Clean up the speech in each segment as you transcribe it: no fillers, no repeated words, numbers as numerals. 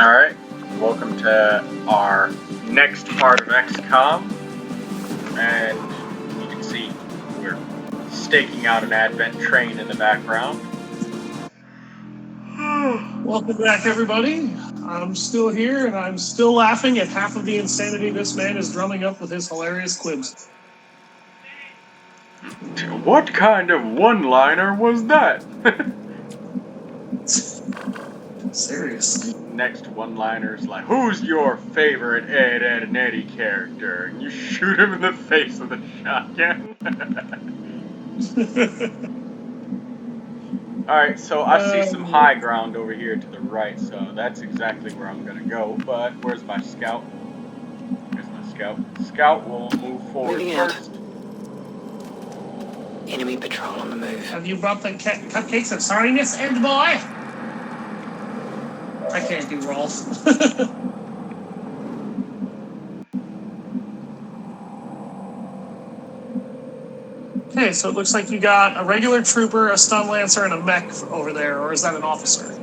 Alright, welcome to our next part of XCOM, and you can see we're staking out an advent train in the background. Welcome back, everybody. I'm still here, and I'm still laughing at half of the insanity this man is drumming up with his hilarious quibs. What kind of one-liner was that? Serious. Next one-liner's like, who's your favorite Ed, Ed, and Eddie character? And you shoot him in the face with a shotgun. Alright, so I see some high ground over here to the right, so that's exactly where I'm gonna go. But where's my scout? Here's my scout. Scout will move forward first. Enemy patrol on the move. Have you brought the cupcakes of sorriness, Ed boy? I can't do Rolf. Okay, so it looks like you got a regular trooper, a stun lancer, and a mech over there, or is that an officer?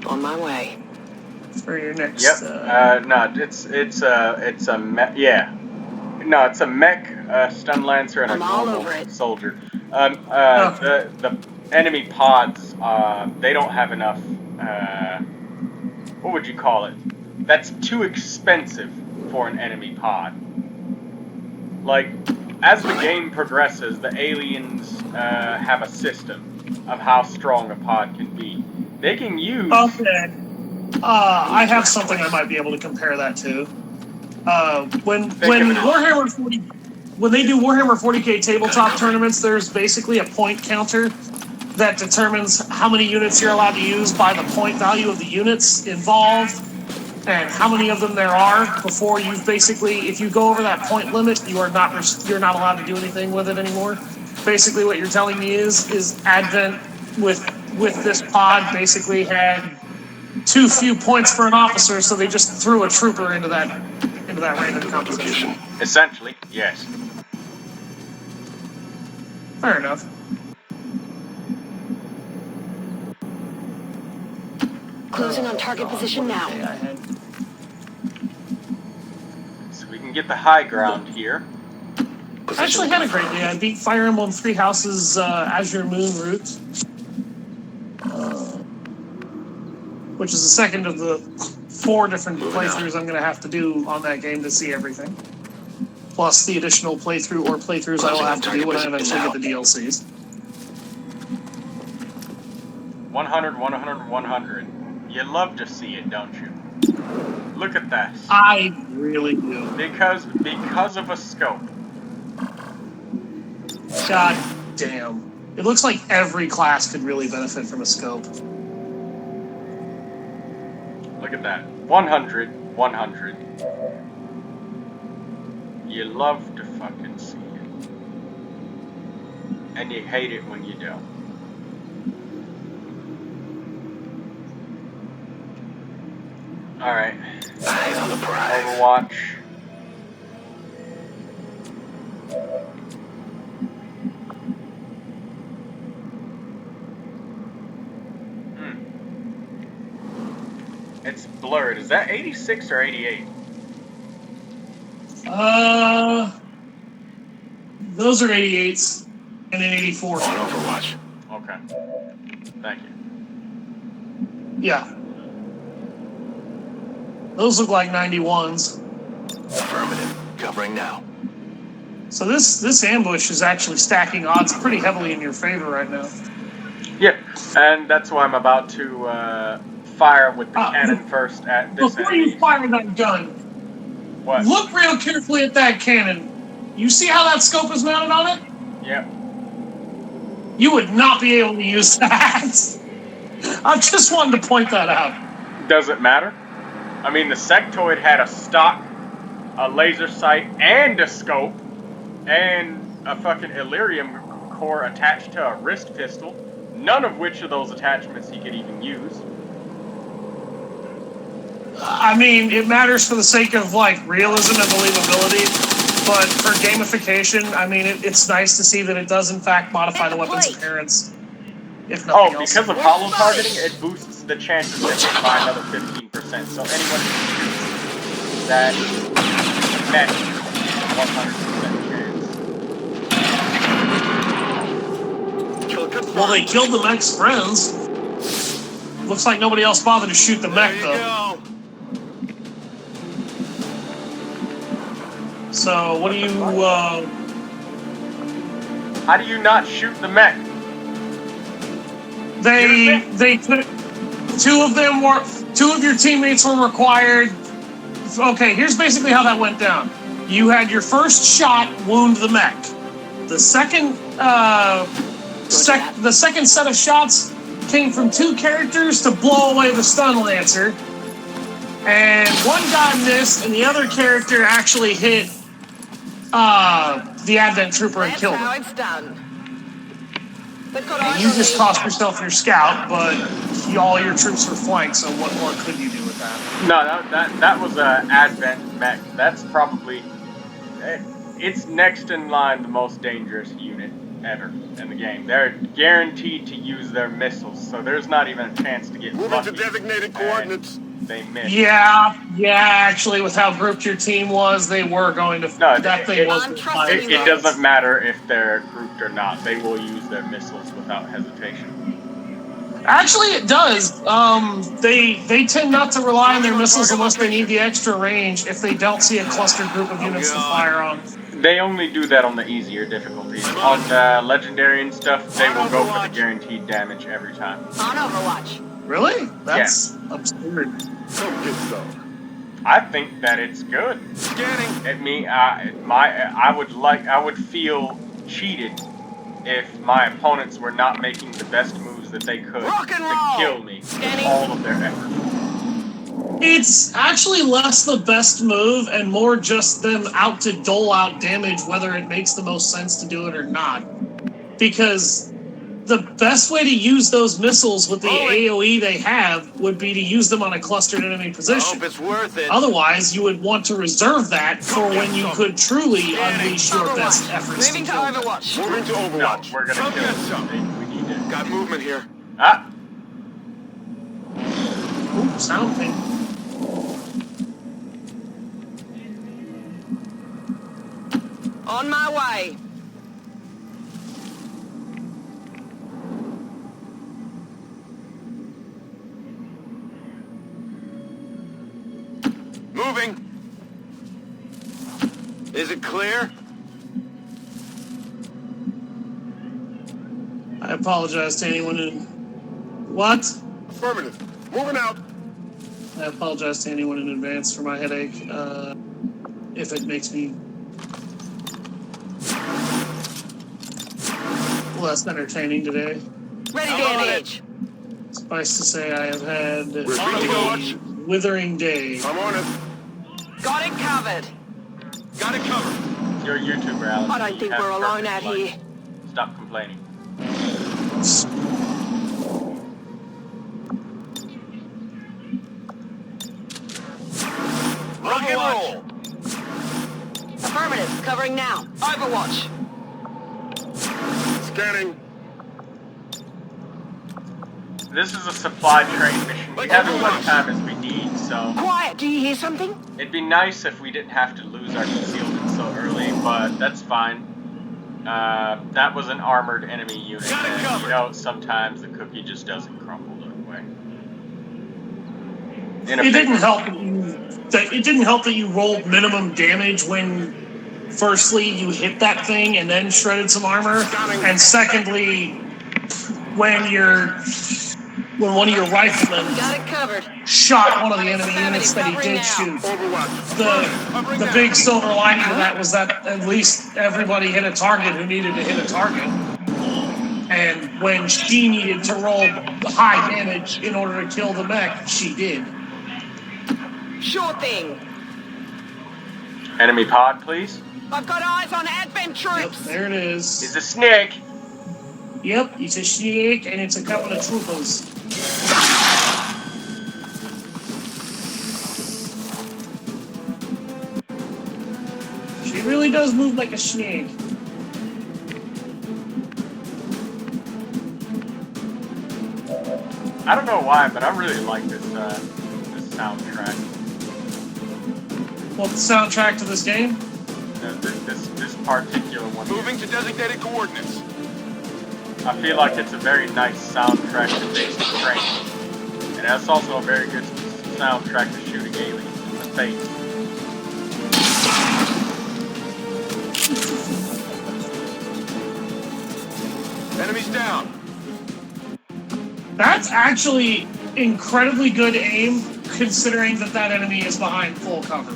On my way. For your next. Yep. No, it's a mech. Yeah. No, it's a mech, stun lancer, and a normal soldier. The enemy pods, they don't have enough. What would you call it? That's too expensive for an enemy pod. Like, as the game progresses, the aliens have a system of how strong a pod can be. They can use... Okay. I have something I might be able to compare that to. When Warhammer 40, when they do Warhammer 40k tabletop tournaments, there's basically a point counter that determines how many units you're allowed to use by the point value of the units involved, and how many of them there are before you've basically, if you go over that point limit, you're not allowed to do anything with it anymore. Basically, what you're telling me is Advent with this pod basically had too few points for an officer, so they just threw a trooper into that random composition. Essentially, yes. Fair enough. Closing on target position now. So we can get the high ground here. I actually had a great day. I beat Fire Emblem Three Houses Azure Moon route, which is the second of the 4 different playthroughs I'm going to have to do on that game to see everything. Plus the additional playthrough or playthroughs I will have to do when I eventually get the DLCs. 100, 100, 100. You love to see it, don't you? Look at that. I really do. Because of a scope. God damn. It looks like every class could really benefit from a scope. Look at that. 100, 100. You love to fucking see it. And you hate it when you don't. Alright. Eyes on the prize. Overwatch. It's blurred. Is that 86 or 88? Those are 88s and an 84. On Overwatch. Okay. Thank you. Yeah. Those look like 91s. Affirmative. Covering now. So this ambush is actually stacking odds pretty heavily in your favor right now. Yeah, and that's why I'm about to fire with the cannon first at this Before enemy. you fire that gun, What? look real carefully at that cannon. You see how that scope is mounted on it? Yep. You would not be able to use that. I just wanted to point that out. Does it matter? I mean, the sectoid had a stock, a laser sight, and a scope, and a fucking Illyrium core attached to a wrist pistol, none of which of those attachments he could even use. I mean, it matters for the sake of, like, realism and believability, but for gamification, I mean, it's nice to see that it does, in fact, modify the weapon's appearance. if nothing else. Because of hollow targeting, it boosts the chances of it by another 15%. So anyone who shoots that mech, 100% chance. Well, they killed the mech's friends. Looks like nobody else bothered to shoot the mech, though. So, what do you, How do you not shoot the mech? They took... Two of your teammates were required... Okay, here's basically how that went down. You had your first shot wound the mech. The second, the second set of shots came from 2 characters to blow away the stun lancer. And one got missed, and the other character actually hit the Advent Trooper and killed him. That's how it's done. And you just cost yourself your scout, but all your troops were flanked, so what more could you do with that? No, that was an Advent mech. That's probably... It's next in line the most dangerous unit ever in the game. They're guaranteed to use their missiles, so there's not even a chance to get Moving to designated coordinates. They missed. Yeah, actually, with how grouped your team was, they were going to... No, that thing was... It doesn't matter if they're grouped or not. They will use their missiles without hesitation. Actually, it does. They tend not to rely on their missiles unless they need the extra range if they don't see a clustered group of units to fire on. They only do that on the easier difficulties. On Legendary and stuff, they will go for the guaranteed damage every time. On Overwatch. Really? That's absurd. Come get some. I think that it's good. Scanning. I would feel cheated if my opponents were not making the best moves that they could to kill me with all of their effort. It's actually less the best move and more just them out to dole out damage, whether it makes the most sense to do it or not. Because the best way to use those missiles with the AoE they have would be to use them on a clustered enemy position. I hope it's worth it. Otherwise, you would want to reserve that for when you could truly unleash your best efforts. Moving to Overwatch. Moving to Overwatch. No, we're gonna kill something. We need to. Got movement here. Ah! Ooh, sound thing. On my way. Moving. Is it clear? I apologize to anyone who... What? Affirmative. Moving out. I apologize to anyone in advance for my headache, if it makes me less entertaining today. Ready to engage. Suffice to say, I have had We're ready to go. a withering day. I'm on it. Got it covered. Got it covered. You're a YouTuber, Alister. I don't think we're alone out here. Stop complaining. Rock and roll. Affirmative. Covering now. Overwatch. Scanning. This is a supply train mission. We have as much time as we need, so... Quiet. Do you hear something? It'd be nice if we didn't have to lose our concealment so early, but that's fine. That was an armored enemy unit, and you know, sometimes the cookie just doesn't crumble that way. It didn't help that you rolled minimum damage when, firstly, you hit that thing and then shredded some armor, and secondly, when one of your riflemen Got it covered. shot one of the enemy units that he did shoot. The big silver lining to that was that at least everybody hit a target who needed to hit a target. And when she needed to roll high damage in order to kill the mech, she did. Sure thing. Enemy pod, please. I've got eyes on Advent Yep, troops. there it is. It's a snake. Yep, it's a snake and it's a couple of troopers. She really does move like a snake. I don't know why, but I really like this this soundtrack. Well, the soundtrack to this game? This particular one. Moving to designated coordinates. I feel like it's a very nice soundtrack to basic training, and that's also a very good soundtrack to shooting aliens in the face. Enemies down. That's actually incredibly good aim, considering that enemy is behind full cover.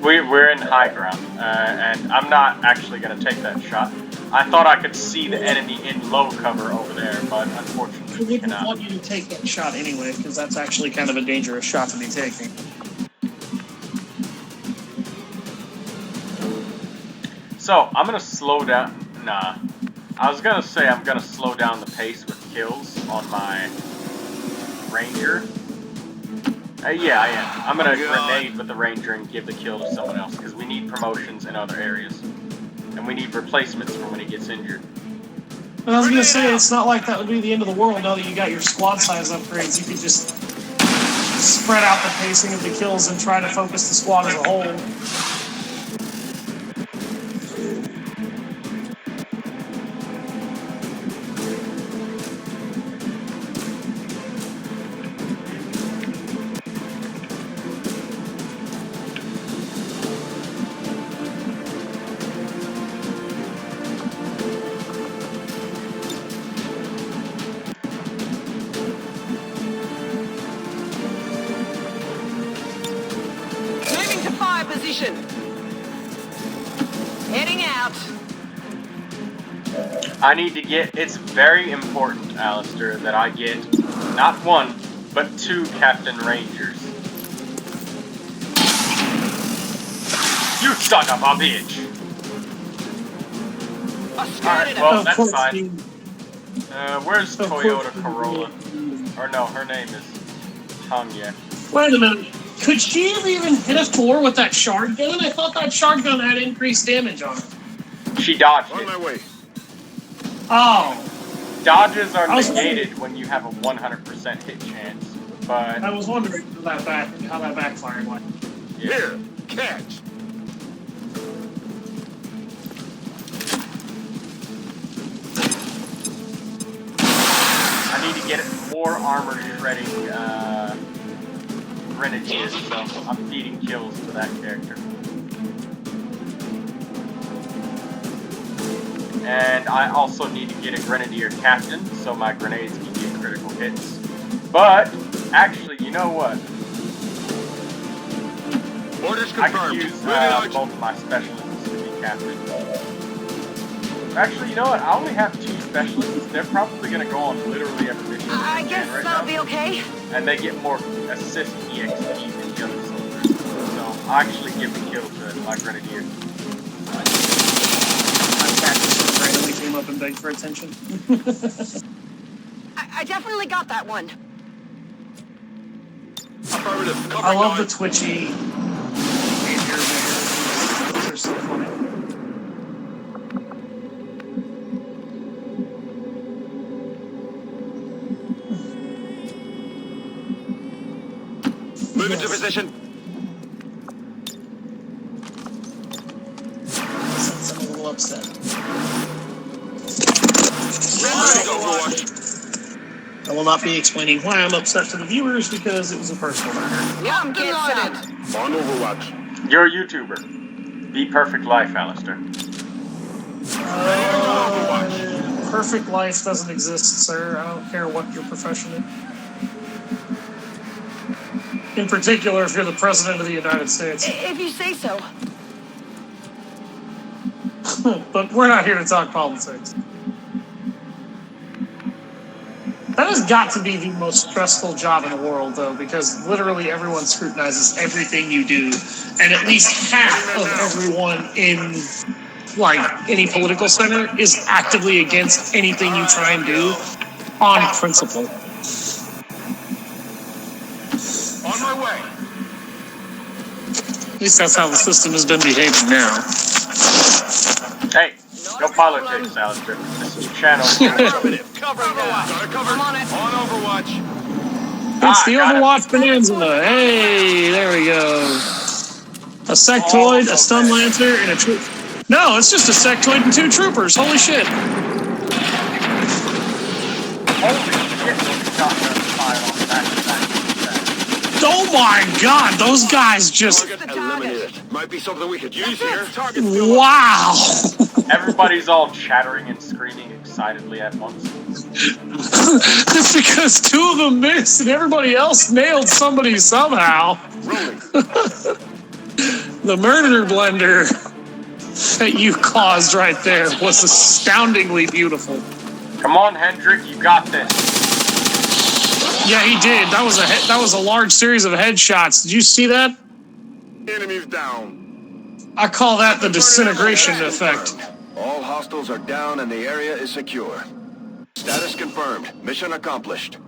We're in high ground, and I'm not actually going to take that shot. I thought I could see the enemy in low cover over there, but I unfortunately we wouldn't cannot. want you to take that shot anyway, because that's actually kind of a dangerous shot to be taking. So, I'm going to slow down. Nah. I was going to say I'm going to slow down the pace with kills on my Ranger. Yeah, I am. I'm going to grenade with the Ranger and give the kill to someone else, because we need promotions in other areas. And we need replacements for when he gets injured. And I was going to say, it's not like that would be the end of the world now that you got your squad size upgrades. You could just spread out the pacing of the kills and try to focus the squad as a whole. Moving to fire position. Heading out. I need to get, it's very important, Alister, that I get not one, but 2 Captain Rangers. You son of a bitch! I scouted Well, Of that's course, fine. you- Where's of course Toyota you- Corolla? Or no, her name is Tanya. Wait a minute. Could she have even hit a 4 with that shard gun? I thought that shard gun had increased damage on it. She dodged On my it. way. Oh, Dodges are I was negated when you have a 100% hit chance, but I was wondering how that backfired went. yeah. Here, catch. I need to get more armor shredding grenadiers, so I'm feeding kills to that character. And I also need to get a grenadier captain, so my grenades can get critical hits. But actually, you know what? Orders I could confirmed. use Moving out. both of my specialists to be captain. Actually, you know what? I only have 2 specialists. They're probably going to go on literally every mission I they guess can right that'll now. be okay. And they get more assist EXP than the other soldiers. So I actually give the kill to my grenadier. My cat just randomly came up and begged for attention. I definitely got that one. Affirmative. Cover I love the going. twitchy. Those are so funny. Move into position. Since I'm a little upset. Ready to Overwatch. I will not be explaining why I'm upset to the viewers because it was a personal matter. Yum, get some. On Overwatch. You're a YouTuber. Be perfect life, Alister. Perfect life doesn't exist, sir. I don't care what your profession is. In particular, if you're the president of the United States. If you say so. But we're not here to talk politics. That has got to be the most stressful job in the world, though, because literally everyone scrutinizes everything you do, and at least half of everyone in, like, any political center is actively against anything you try and do on principle. On my way. At least that's how the system has been behaving now. Hey, No No politics, Alister. This is channel. Affirmative. Covering now. Gotta cover. I'm on it. On Overwatch. It's the got it. Overwatch Bonanza. Hey, there we go. A sectoid, a stun lancer, and a troop. No, it's just a sectoid and 2 troopers. Holy shit. Holy shit, we shotgun fire on back-to-back. Oh my god, those guys just... Target eliminated. Might be something we could use here. Target Wow. Everybody's all chattering and screaming excitedly at once. It's because 2 of them missed and everybody else nailed somebody somehow. rolling. The murder blender that you caused right there was astoundingly beautiful. Come on, Hendrik, you got this. Yeah, he did. That was a large series of headshots. Did you see that? Enemies down. I call that the disintegration effect. All hostiles are down and the area is secure. Status confirmed. Mission accomplished.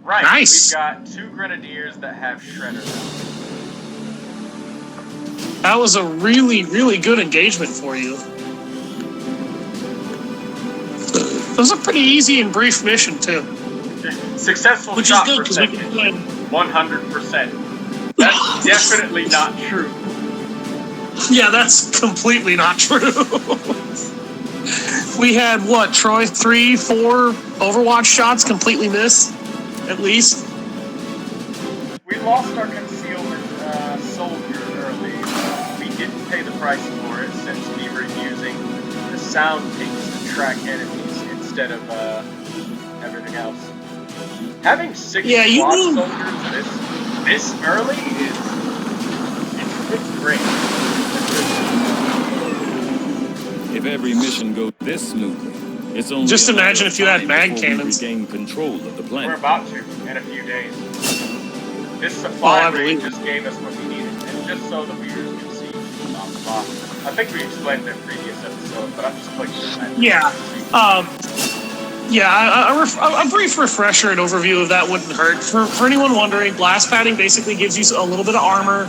Right, Nice. we've got 2 grenadiers that have shredders. That was a really, really good engagement for you. It was a pretty easy and brief mission, too. Successful Which is shot good, because we can percentage, plan. 100%. That's definitely not true. Yeah, that's completely not true. We had, what, Troy, 3, 4 Overwatch shots completely missed, at least. We lost our concealment soldier early. We didn't pay the price for it since we were using the sound pings to track enemies instead of everything else. Having 6 squad soldiers this early it's great. If every mission goes this smoothly, it's only Just a matter imagine of if you had time mag before we cannons. regain control of the We're planet. about to in a few days. This supply I rate believe just gave us what we needed, and just so the viewers can see, blah, blah, blah. I think we explained it in previous episodes, but I'm just clicking on that. Yeah, a brief refresher and overview of that wouldn't hurt. For anyone wondering, blast padding basically gives you a little bit of armor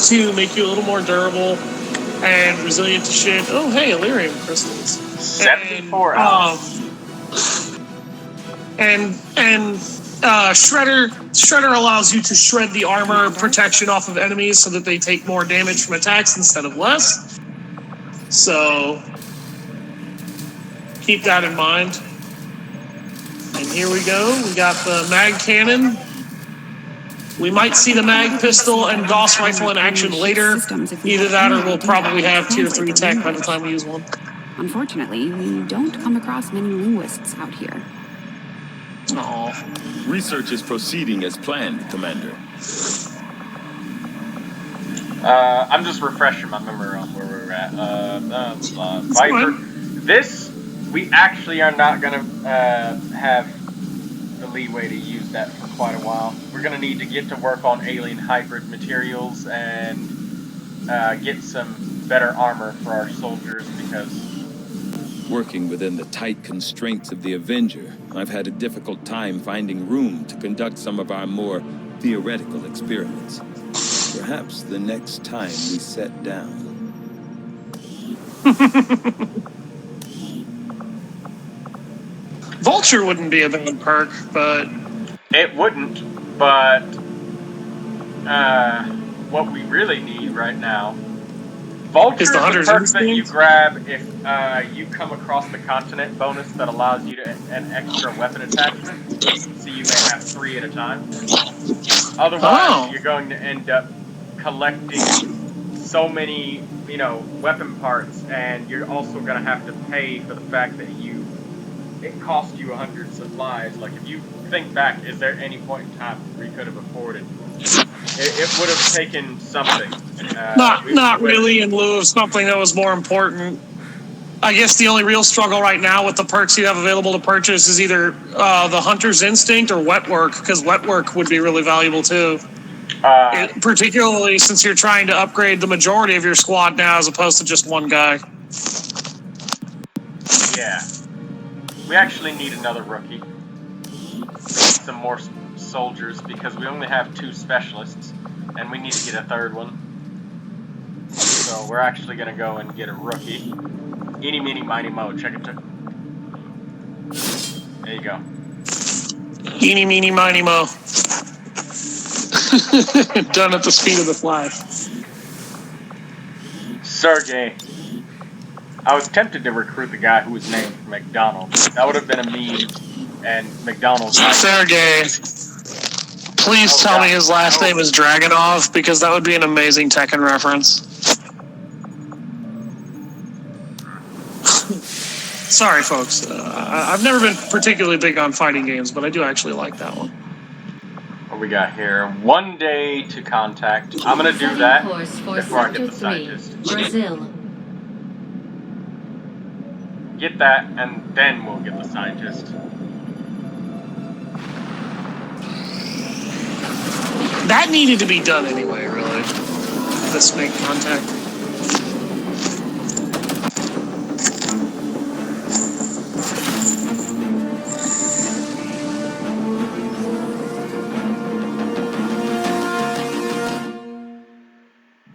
to make you a little more durable and resilient to shit. Oh, hey, Illyrium crystals. 74 hours. Shredder allows you to shred the armor protection off of enemies so that they take more damage from attacks instead of less. So keep that in mind. And here we go. We got the mag cannon. We might see the mag pistol and Gauss rifle in action later. Either that or we'll probably have tier 3 tech by the time we use one. Unfortunately, we don't come across many linguists out here. Aww. Research is proceeding as planned, Commander. I'm just refreshing my memory on where we're at. Viper. This, we actually are not going to have the leeway to use that for quite a while. We're going to need to get to work on alien hybrid materials and get some better armor for our soldiers because... Working within the tight constraints of the Avenger, I've had a difficult time finding room to conduct some of our more theoretical experiments. Perhaps the next time we set down. Vulture wouldn't be a bad perk, but... It wouldn't, but what we really need right now... Vulture is the perk that you grab if you come across the continent bonus that allows you to an extra weapon attachment. So you may have 3 at a time. Otherwise, you're going to end up collecting so many, weapon parts, and you're also going to have to pay for the fact that it cost you 100 supplies. Like, if you think back, is there any point in time where we could have afforded? It would have taken something. Not really in lieu of something that was more important. I guess the only real struggle right now with the perks you have available to purchase is either the Hunter's Instinct or Wet Work, because Wet Work would be really valuable too. Particularly since you're trying to upgrade the majority of your squad now as opposed to just one guy. Yeah. We actually need another rookie. Some more soldiers because we only have 2 specialists and we need to get a 3rd one. So So we're actually gonna go and get a rookie. Eeny, meeny, miny, mo. Check it. There you go. Eeny, meeny, miny, mo. Done at the speed of the flash. Sergey. I was tempted to recruit the guy who was named McDonald's. That would have been a meme, and McDonald's. Sergey. Please tell me his last name is Dragonov, because that would be an amazing Tekken reference. Sorry, folks. I've never been particularly big on fighting games, but I do actually like that one. What we got here? 1 day to contact. I'm gonna do that before I get the scientist. Brazil. Get that, and then we'll get the scientist. That needed to be done anyway, really. This make contact.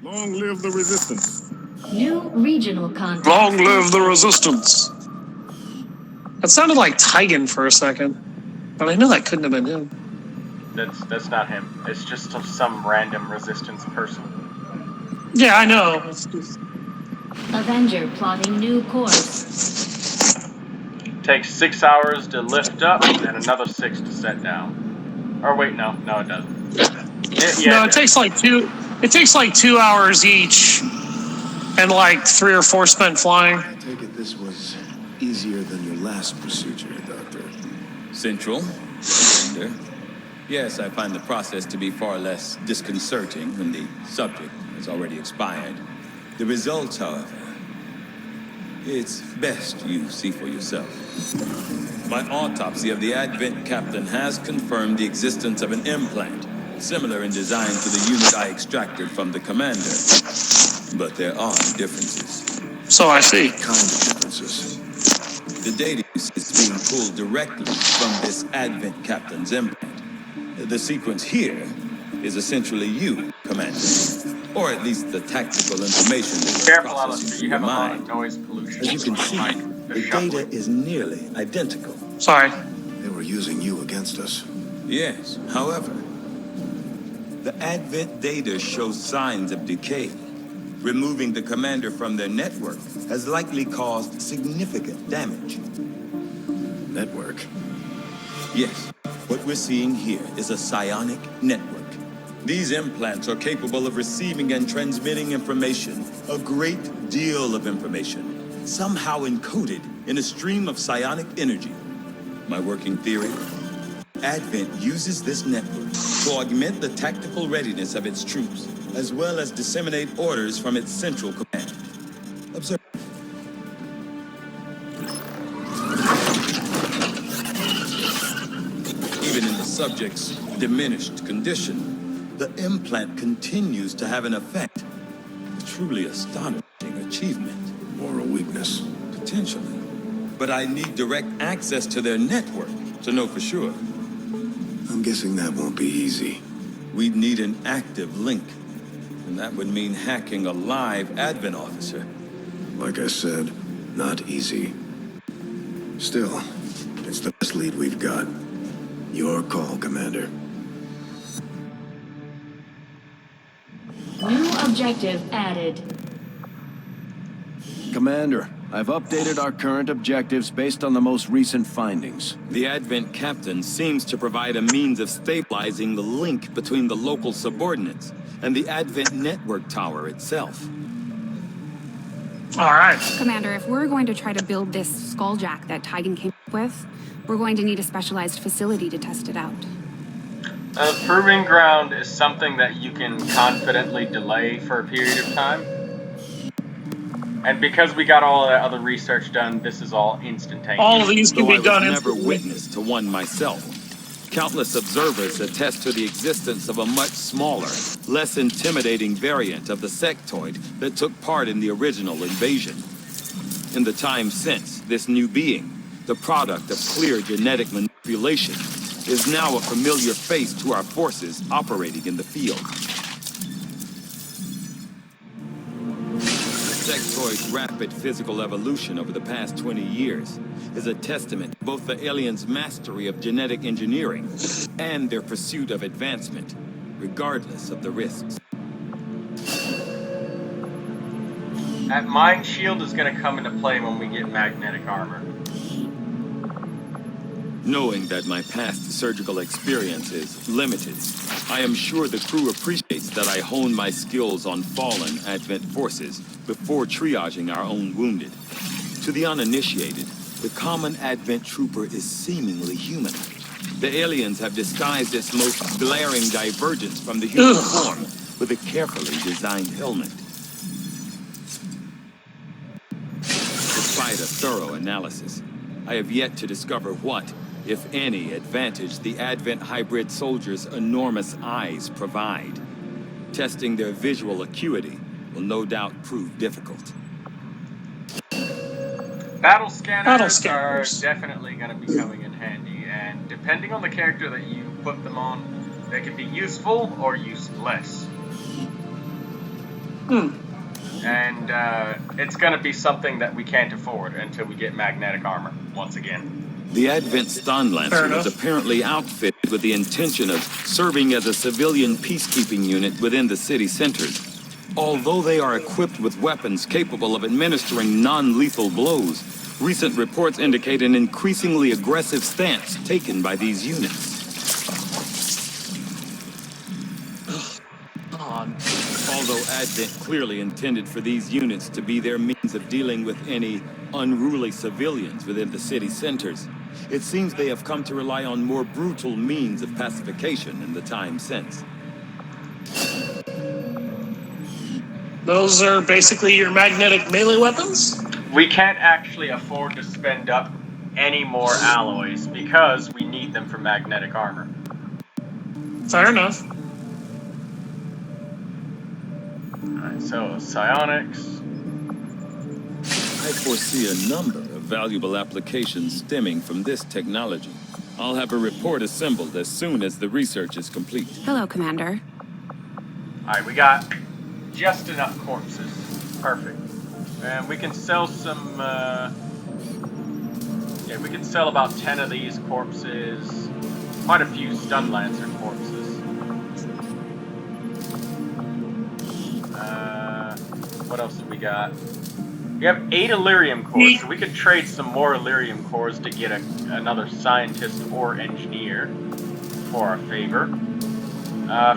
Long live the resistance. New regional contact. Long live the resistance. That sounded like Tigan for a second, but I know that couldn't have been him. That's not him. It's just some random resistance person. Yeah, I know. It's just... Avenger plotting new course. Takes 6 hours to lift up and another 6 to set down. Or wait, no, it doesn't. It takes like 2. It takes like 2 hours each, and like 3 or 4 spent flying. I take it this was easier than your last procedure, Doctor. Central. Commander. Yes, I find the process to be far less disconcerting when the subject has already expired. The results, however, it's best you see for yourself. My autopsy of the Advent captain has confirmed the existence of an implant, similar in design to the unit I extracted from the commander. But there are differences. So I see. What kind of differences? The data is being pulled directly from this Advent captain's implant. The sequence here is essentially you, Commander. Or at least the tactical information that Careful, processing Alister. through You your have a lot mind. of noise pollution. As you can see, the data is nearly identical. Sorry. They were using you against us. Yes, however, the Advent data shows signs of decay. Removing the commander from their network has likely caused significant damage. Network. Yes, what we're seeing here is a psionic network. These implants are capable of receiving and transmitting information, a great deal of information, somehow encoded in a stream of psionic energy. My working theory? Advent uses this network to augment the tactical readiness of its troops, as well as disseminate orders from its central command. Observe. Even in the subject's diminished condition, the implant continues to have an effect. A truly astonishing achievement. Moral weakness. Potentially. But I need direct access to their network to know for sure. I'm guessing that won't be easy. We'd need an active link. And that would mean hacking a live Advent officer. Like I said, not easy. Still, it's the best lead we've got. Your call, Commander. New objective added. Commander, I've updated our current objectives based on the most recent findings. The Advent captain seems to provide a means of stabilizing the link between the local subordinates and the Advent network tower itself. All right. Commander, if we're going to try to build this skulljack that Tigan came up with, we're going to need a specialized facility to test it out. Proving ground is something that you can confidently delay for a period of time. And because we got all that other research done, this is all instantaneous. All of these can Though I be was done never instantly. witness to one myself. Countless observers attest to the existence of a much smaller, less intimidating variant of the sectoid that took part in the original invasion. In the time since, this new being, the product of clear genetic manipulation, is now a familiar face to our forces operating in the field. android's rapid physical evolution over the past 20 years is a testament to both the aliens' mastery of genetic engineering and their pursuit of advancement, regardless of the risks. That mind shield is going to come into play when we get magnetic armor. Knowing that my past surgical experience is limited, I am sure the crew appreciates that I hone my skills on fallen Advent forces before triaging our own wounded. To the uninitiated, the common Advent trooper is seemingly human. The aliens have disguised its most glaring divergence from the human form with a carefully designed helmet. Despite a thorough analysis, I have yet to discover what, if any, advantage the Advent hybrid soldiers' enormous eyes provide. Testing their visual acuity will no doubt prove difficult. Battle scanners are scanners. definitely going to be coming in handy, and depending on the character that you put them on, they can be useful or useless. And it's going to be something that we can't afford until we get magnetic armor once again. The Advent Stun Lancer was apparently outfitted with the intention of serving as a civilian peacekeeping unit within the city centers. Although they are equipped with weapons capable of administering non-lethal blows, recent reports indicate an increasingly aggressive stance taken by these units. Although Advent clearly intended for these units to be their means of dealing with any unruly civilians within the city centers, it seems they have come to rely on more brutal means of pacification in the time since. Those are basically your magnetic melee weapons? We can't actually afford to spend up any more alloys because we need them for magnetic armor. Fair enough. Alright, so psionics. I foresee a number of valuable applications stemming from this technology. I'll have a report assembled as soon as the research is complete. Hello, Commander. Alright, we got just enough corpses. Perfect. And we can sell some, yeah, we can sell about 10 of these corpses. Quite a few Stun Lancer corpses. What else do we got? We have 8 Illyrium cores, so we could trade some more Illyrium cores to get another scientist or engineer for our favor.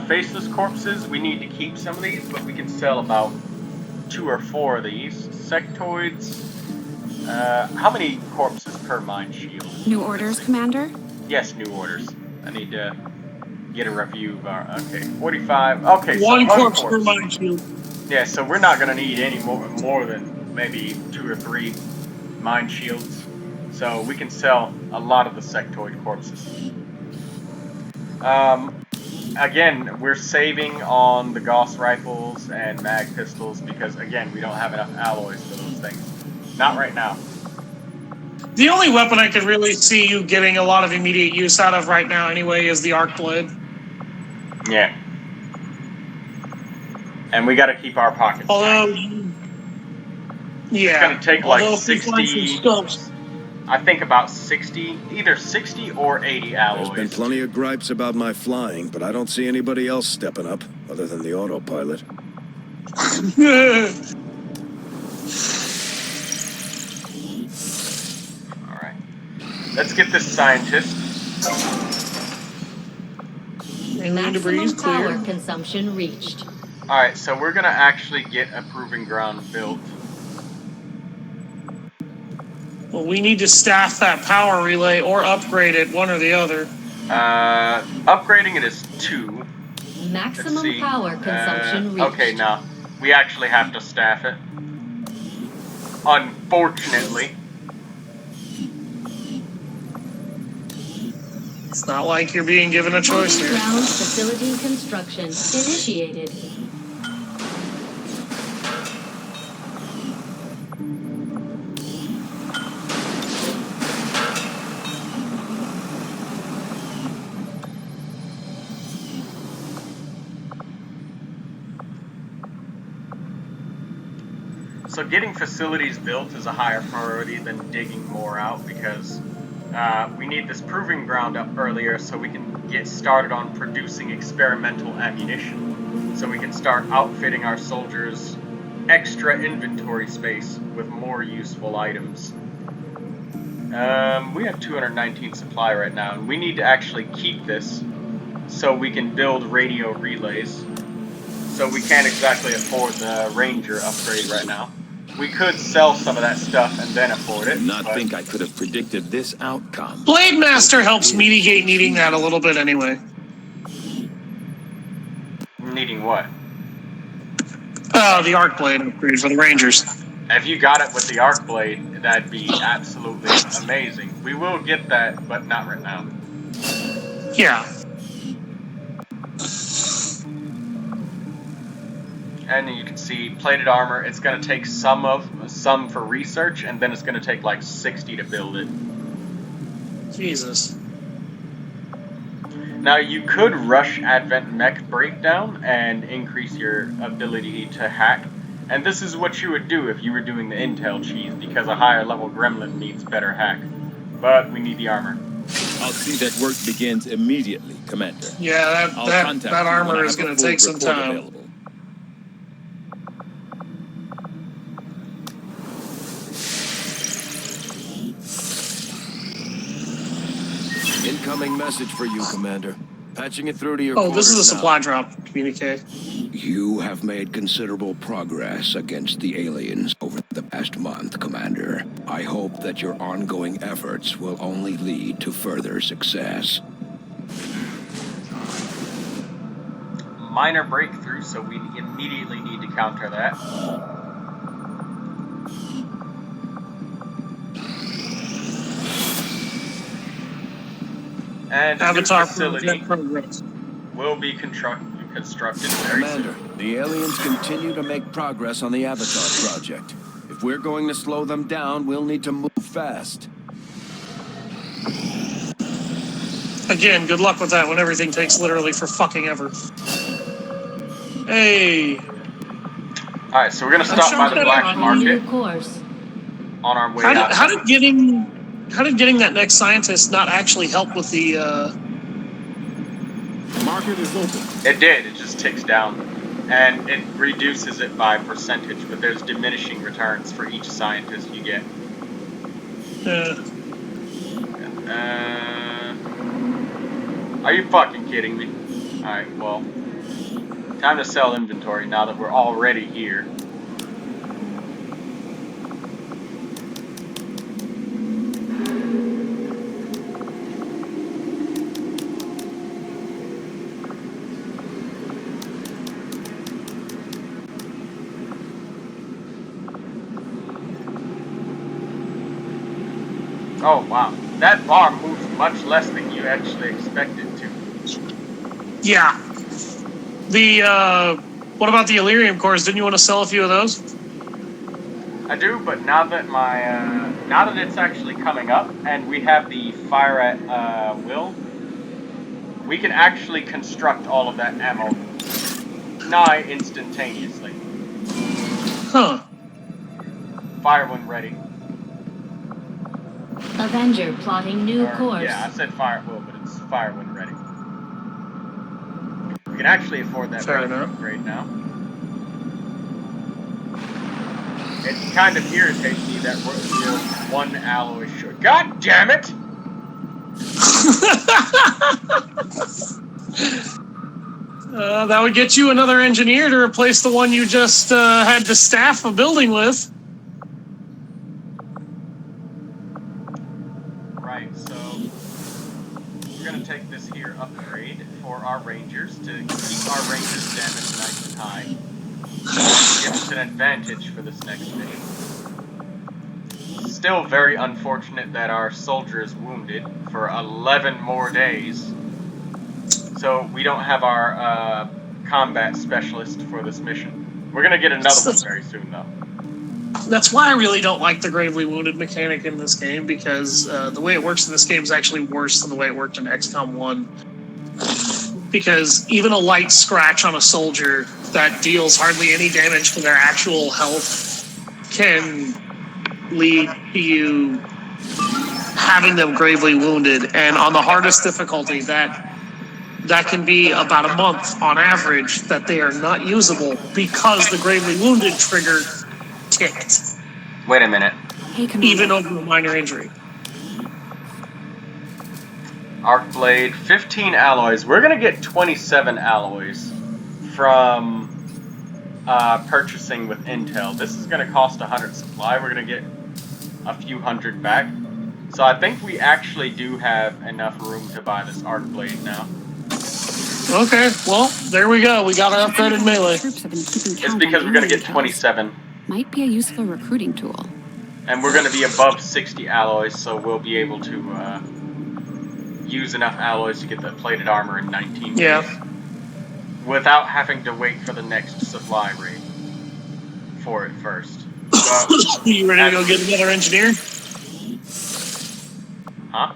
Faceless corpses, we need to keep some of these, but we can sell about 2 or 4 of these. Sectoids, how many corpses per mind shield? New orders, Commander? Yes, new orders. I need to get a review of our, okay, 45, okay, so One corpse per mind shield. Yeah, so we're not going to need any more than maybe 2 or 3 mind shields. So we can sell a lot of the sectoid corpses. Again, we're saving on the Gauss rifles and mag pistols because, again, we don't have enough alloys for those things. Not right now. The only weapon I could really see you getting a lot of immediate use out of right now anyway is the arc blade. Yeah. And we got to keep our pockets. Although, yeah. It's going to take like Although 60... I think about 60, either 60 or 80 alloys. There's been plenty of gripes about my flying, but I don't see anybody else stepping up, other than the autopilot. Alright. Let's get this scientist. Maximum power consumption reached. Alright, so we're going to actually get a proving ground built. Well, we need to staff that power relay or upgrade it, one or the other. Upgrading it is 2. Maximum power consumption reached. Okay, no. We actually have to staff it. Unfortunately. It's not like you're being given a choice here. Ground facility construction initiated. So getting facilities built is a higher priority than digging more out, because we need this proving ground up earlier so we can get started on producing experimental ammunition. So we can start outfitting our soldiers extra inventory space with more useful items. We have 219 supply right now, and we need to actually keep this so we can build radio relays. So we can't exactly afford the Ranger upgrade right now. We could sell some of that stuff and then afford it. Not think I could have predicted this outcome. Blade Master helps mitigate needing that a little bit anyway. Needing what? The Arc Blade upgrade for the Rangers. If you got it with the Arc Blade, that'd be absolutely amazing. We will get that, but not right now. Yeah. And you can see plated armor. It's going to take some for research, and then it's going to take like 60 to build it. Jesus. Now you could rush Advent Mech Breakdown and increase your ability to hack, and this is what you would do if you were doing the intel cheese, because a higher level gremlin needs better hack. But we need the armor. I'll see that work begins immediately, Commander. Yeah, that armor is going to take some time. Available. Incoming message for you, Commander. Patching it through to your this is a quarters supply drop. Communicate. You have made considerable progress against the aliens over the past month, Commander. I hope that your ongoing efforts will only lead to further success. Minor breakthrough, so we immediately need to counter that. And a new facility will be constructed very Commander, soon. the aliens continue to make progress on the Avatar project. If we're going to slow them down, we'll need to move fast. Again, good luck with that when everything takes literally for fucking ever. Hey. Alright, so we're gonna stop by the black market on our way out. How did getting that next scientist not actually help with the Market is open. It did, it just ticks down. And it reduces it by percentage, but there's diminishing returns for each scientist you get. Are you fucking kidding me? Alright, well, time to sell inventory now that we're already here. Oh wow, that bar moves much less than you actually expected to. Yeah. What about the Illyrium cores? Didn't you want to sell a few of those? I do, but now that now that it's actually coming up and we have the fire at will, we can actually construct all of that ammo nigh instantaneously. Huh. Fire when ready. Avenger plotting new course. Yeah, I said fire at will, but it's fire when ready. We can actually afford that upgrade now. It kind of irritates me that we're still one alloy short. God damn it! That would get you another engineer to replace the one you just had to staff a building with. Right, so we're going to take this here upgrade for our Rangers to keep our Rangers damage nice and high. Give us an advantage for this next mission. Still very unfortunate that our soldier is wounded for 11 more days. So we don't have our combat specialist for this mission. We're going to get another one very soon, though. That's why I really don't like the gravely wounded mechanic in this game, because the way it works in this game is actually worse than the way it worked in XCOM 1. Because even a light scratch on a soldier that deals hardly any damage to their actual health can lead to you having them gravely wounded, and on the hardest difficulty, that can be about a month on average that they are not usable because the gravely wounded trigger ticked. Wait a minute. Hey, Commander. Even over a minor injury. Arc Blade, 15 alloys. We're gonna get 27 alloys from purchasing with Intel. This is gonna cost 100 supply. We're gonna get a few hundred back. So I think we actually do have enough room to buy this Arc Blade now. Okay, well, there we go. We got our upgraded melee. Troops have been keeping It's count because on we're gonna enemy get kills. 27. Might be a useful recruiting tool. And we're gonna be above 60 alloys, so we'll be able to use enough alloys to get the plated armor in 19 days. Without having to wait for the next supply raid for it first. You ready to go get another engineer? Huh?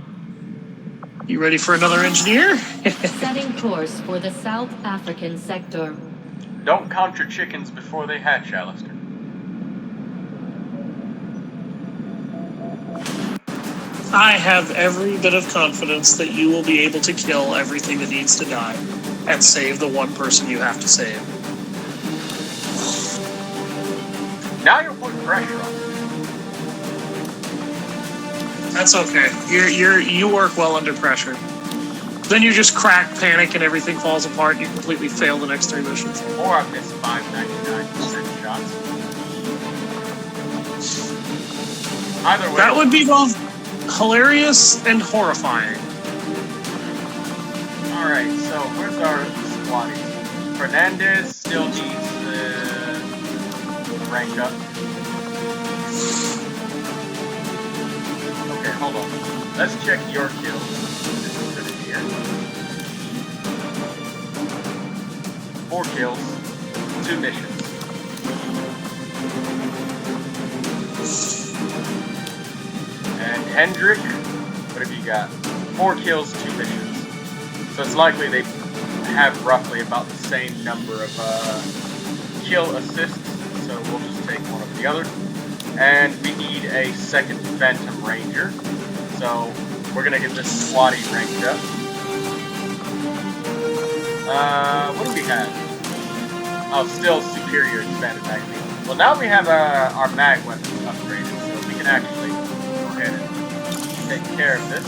You ready for another engineer? Setting course for the South African sector. Don't count your chickens before they hatch, Alister. I have every bit of confidence that you will be able to kill everything that needs to die and save the one person you have to save. Now you're putting pressure on me. That's okay. You work well under pressure. Then you just crack, panic, and everything falls apart. And you completely fail the next 3 missions. Or I miss 599% shots. Either way. That would be both hilarious and horrifying. Alright, so where's our squaddies? Fernandez still needs to rank up. Okay, hold on. Let's check your kills. This is gonna be here. 4 kills, 2 missions. And Hendrik, what have you got? 4 kills, 2 missions. So it's likely they have roughly about the same number of kill assists, so we'll just take one of the other. And we need a second Phantom Ranger, so we're gonna get this squaddie ranked up. What do we have? Oh, still superior expanded magazine. Well, now we have our mag weapons upgraded, so we can actually go ahead and take care of this.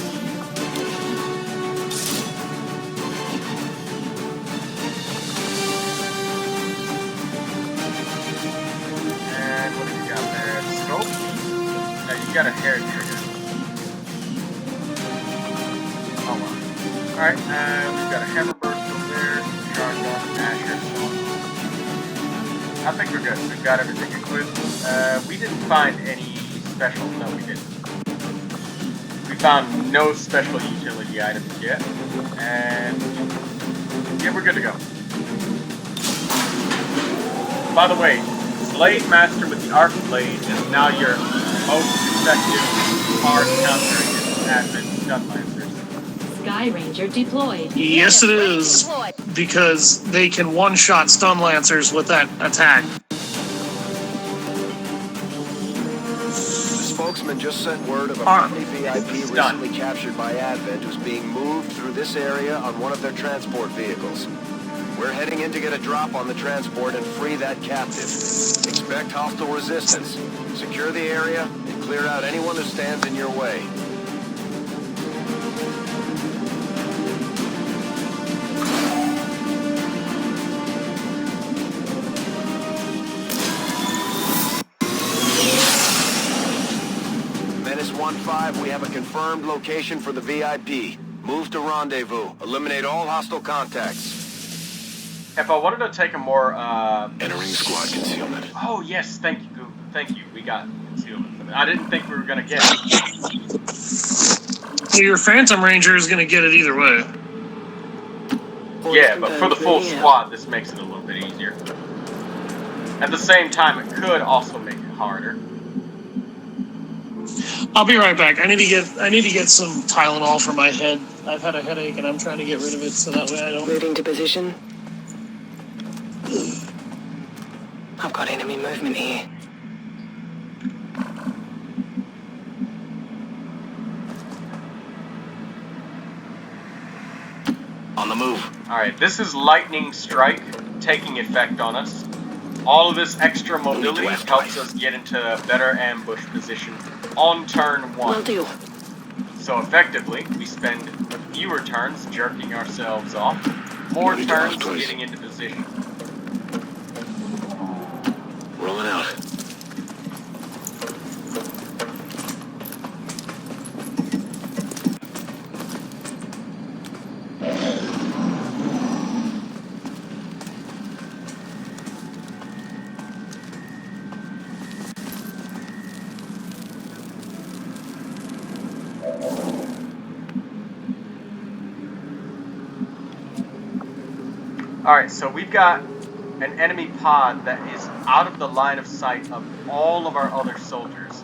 And what have you got there? Scope? No, you got a hair trigger. Oh well. Alright, we've got a hammer burst over there, charge on Asher. I think we're good. We've got everything equipped. We didn't find any special. No, we didn't. We found no special utility items yet. And yeah, we're good to go. By the way, Blade Master with the Arc Blade is now your most effective hard counter against Advent stun lancers. Sky Ranger deployed. Yes, it is. Because they can one-shot stun lancers with that attack. The spokesman just sent word of a friendly VIP recently captured by Advent who's being moved through this area on one of their transport vehicles. We're heading in to get a drop on the transport and free that captive. Expect hostile resistance. Secure the area and clear out anyone who stands in your way. Menace 1-5, we have a confirmed location for the VIP. Move to rendezvous. Eliminate all hostile contacts. If I wanted to take a more, Entering squad concealment. Oh, yes, thank you, Google. Thank you, we got concealment for that. I didn't think we were gonna get it. Well, your Phantom Ranger is going to get it either way. Yeah, but for the full squad, this makes it a little bit easier. At the same time, it could also make it harder. I'll be right back. I need to get some Tylenol for my head. I've had a headache and I'm trying to get rid of it so that way I don't. Moving to position. I've got enemy movement here. On the move. Alright, this is lightning strike taking effect on us. All of this extra mobility helps us get into better ambush position on turn 1. Will do. So effectively, we spend fewer turns jerking ourselves off, more turns getting into position. Rolling out. Alright, so we've got an enemy pod that is out of the line of sight of all of our other soldiers.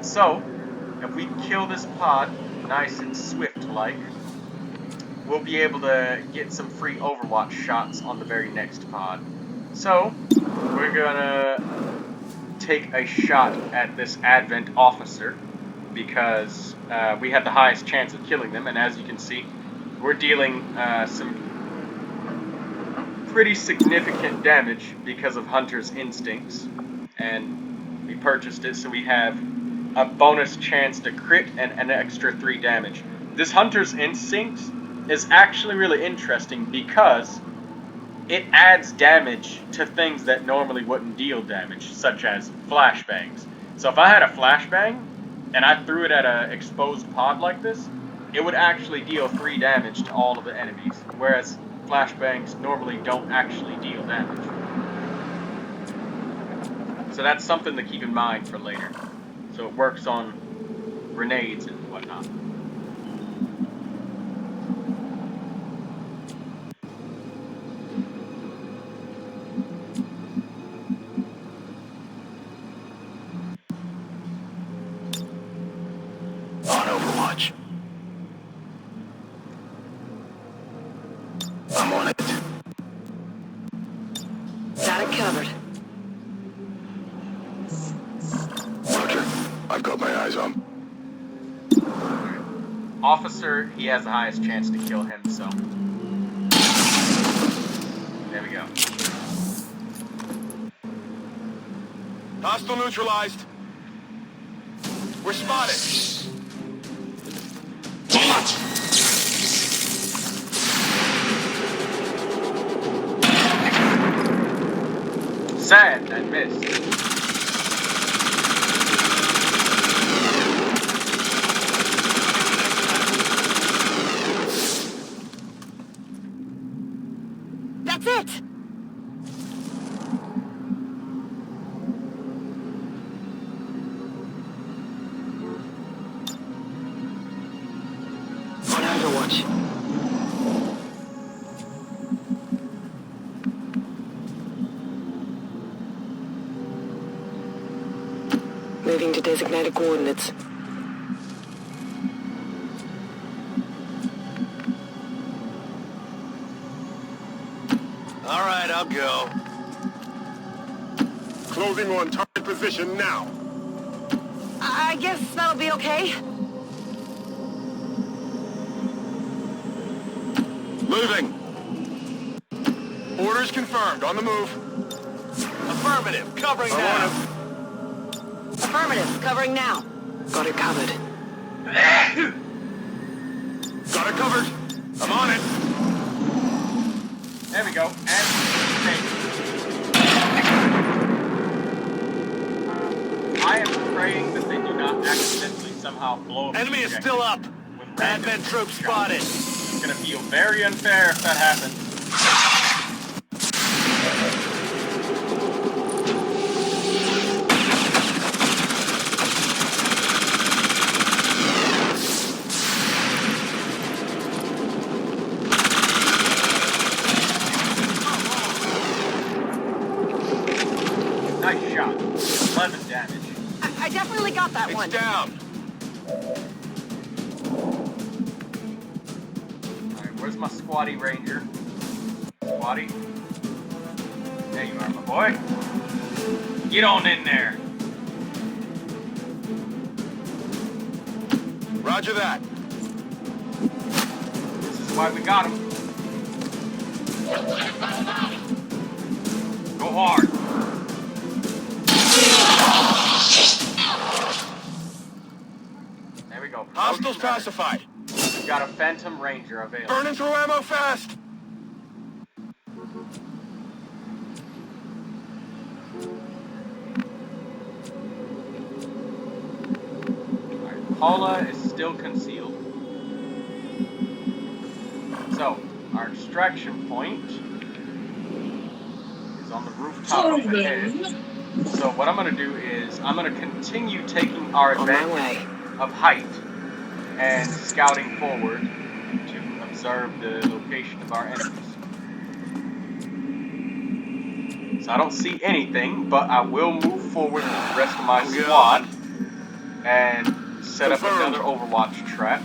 So, if we kill this pod nice and swift-like, we'll be able to get some free Overwatch shots on the very next pod. So, we're gonna take a shot at this Advent officer because we have the highest chance of killing them, and as you can see, we're dealing some pretty significant damage because of Hunter's instincts, and we purchased it so we have a bonus chance to crit and an extra 3 damage. This Hunter's instincts is actually really interesting because it adds damage to things that normally wouldn't deal damage, such as flashbangs. So if I had a flashbang and I threw it at an exposed pod like this, it would actually deal 3 damage to all of the enemies, whereas flashbangs normally don't actually deal damage. So that's something to keep in mind for later. So it works on grenades and whatnot. On Overwatch. I'm on it. Got it covered. Roger. I've got my eyes on. Officer, he has the highest chance to kill him, so. There we go. Hostile neutralized. We're spotted. Sad, that missed. That's it! On Overwatch. Moving to designated coordinates. All right, I'll go. Closing on target position now. I guess that'll be okay. Moving. Orders confirmed. On the move. Affirmative. Covering now. Affirmative, covering now. Got it covered. Got it covered. I'm on it. There we go. And I am praying that they do not accidentally somehow blow up. Enemy is still up. Advent troops spotted. It's gonna feel very unfair if that happens. Nice shot. 11 damage. I definitely got that one. It's down. Alright, where's my squatty ranger? Squatty? There you are, my boy. Get on in there. Roger that. This is why we got him. Go hard. There we go. Hostiles pacified. We've got a Phantom Ranger available. Burning through ammo fast. Alright, Paula is still concealed. So, our extraction point is on the rooftop up ahead. So what I'm going to do is, I'm going to continue taking our advantage of height and scouting forward to observe the location of our enemies. So I don't see anything, but I will move forward with the rest of my squad and set up another Overwatch trap.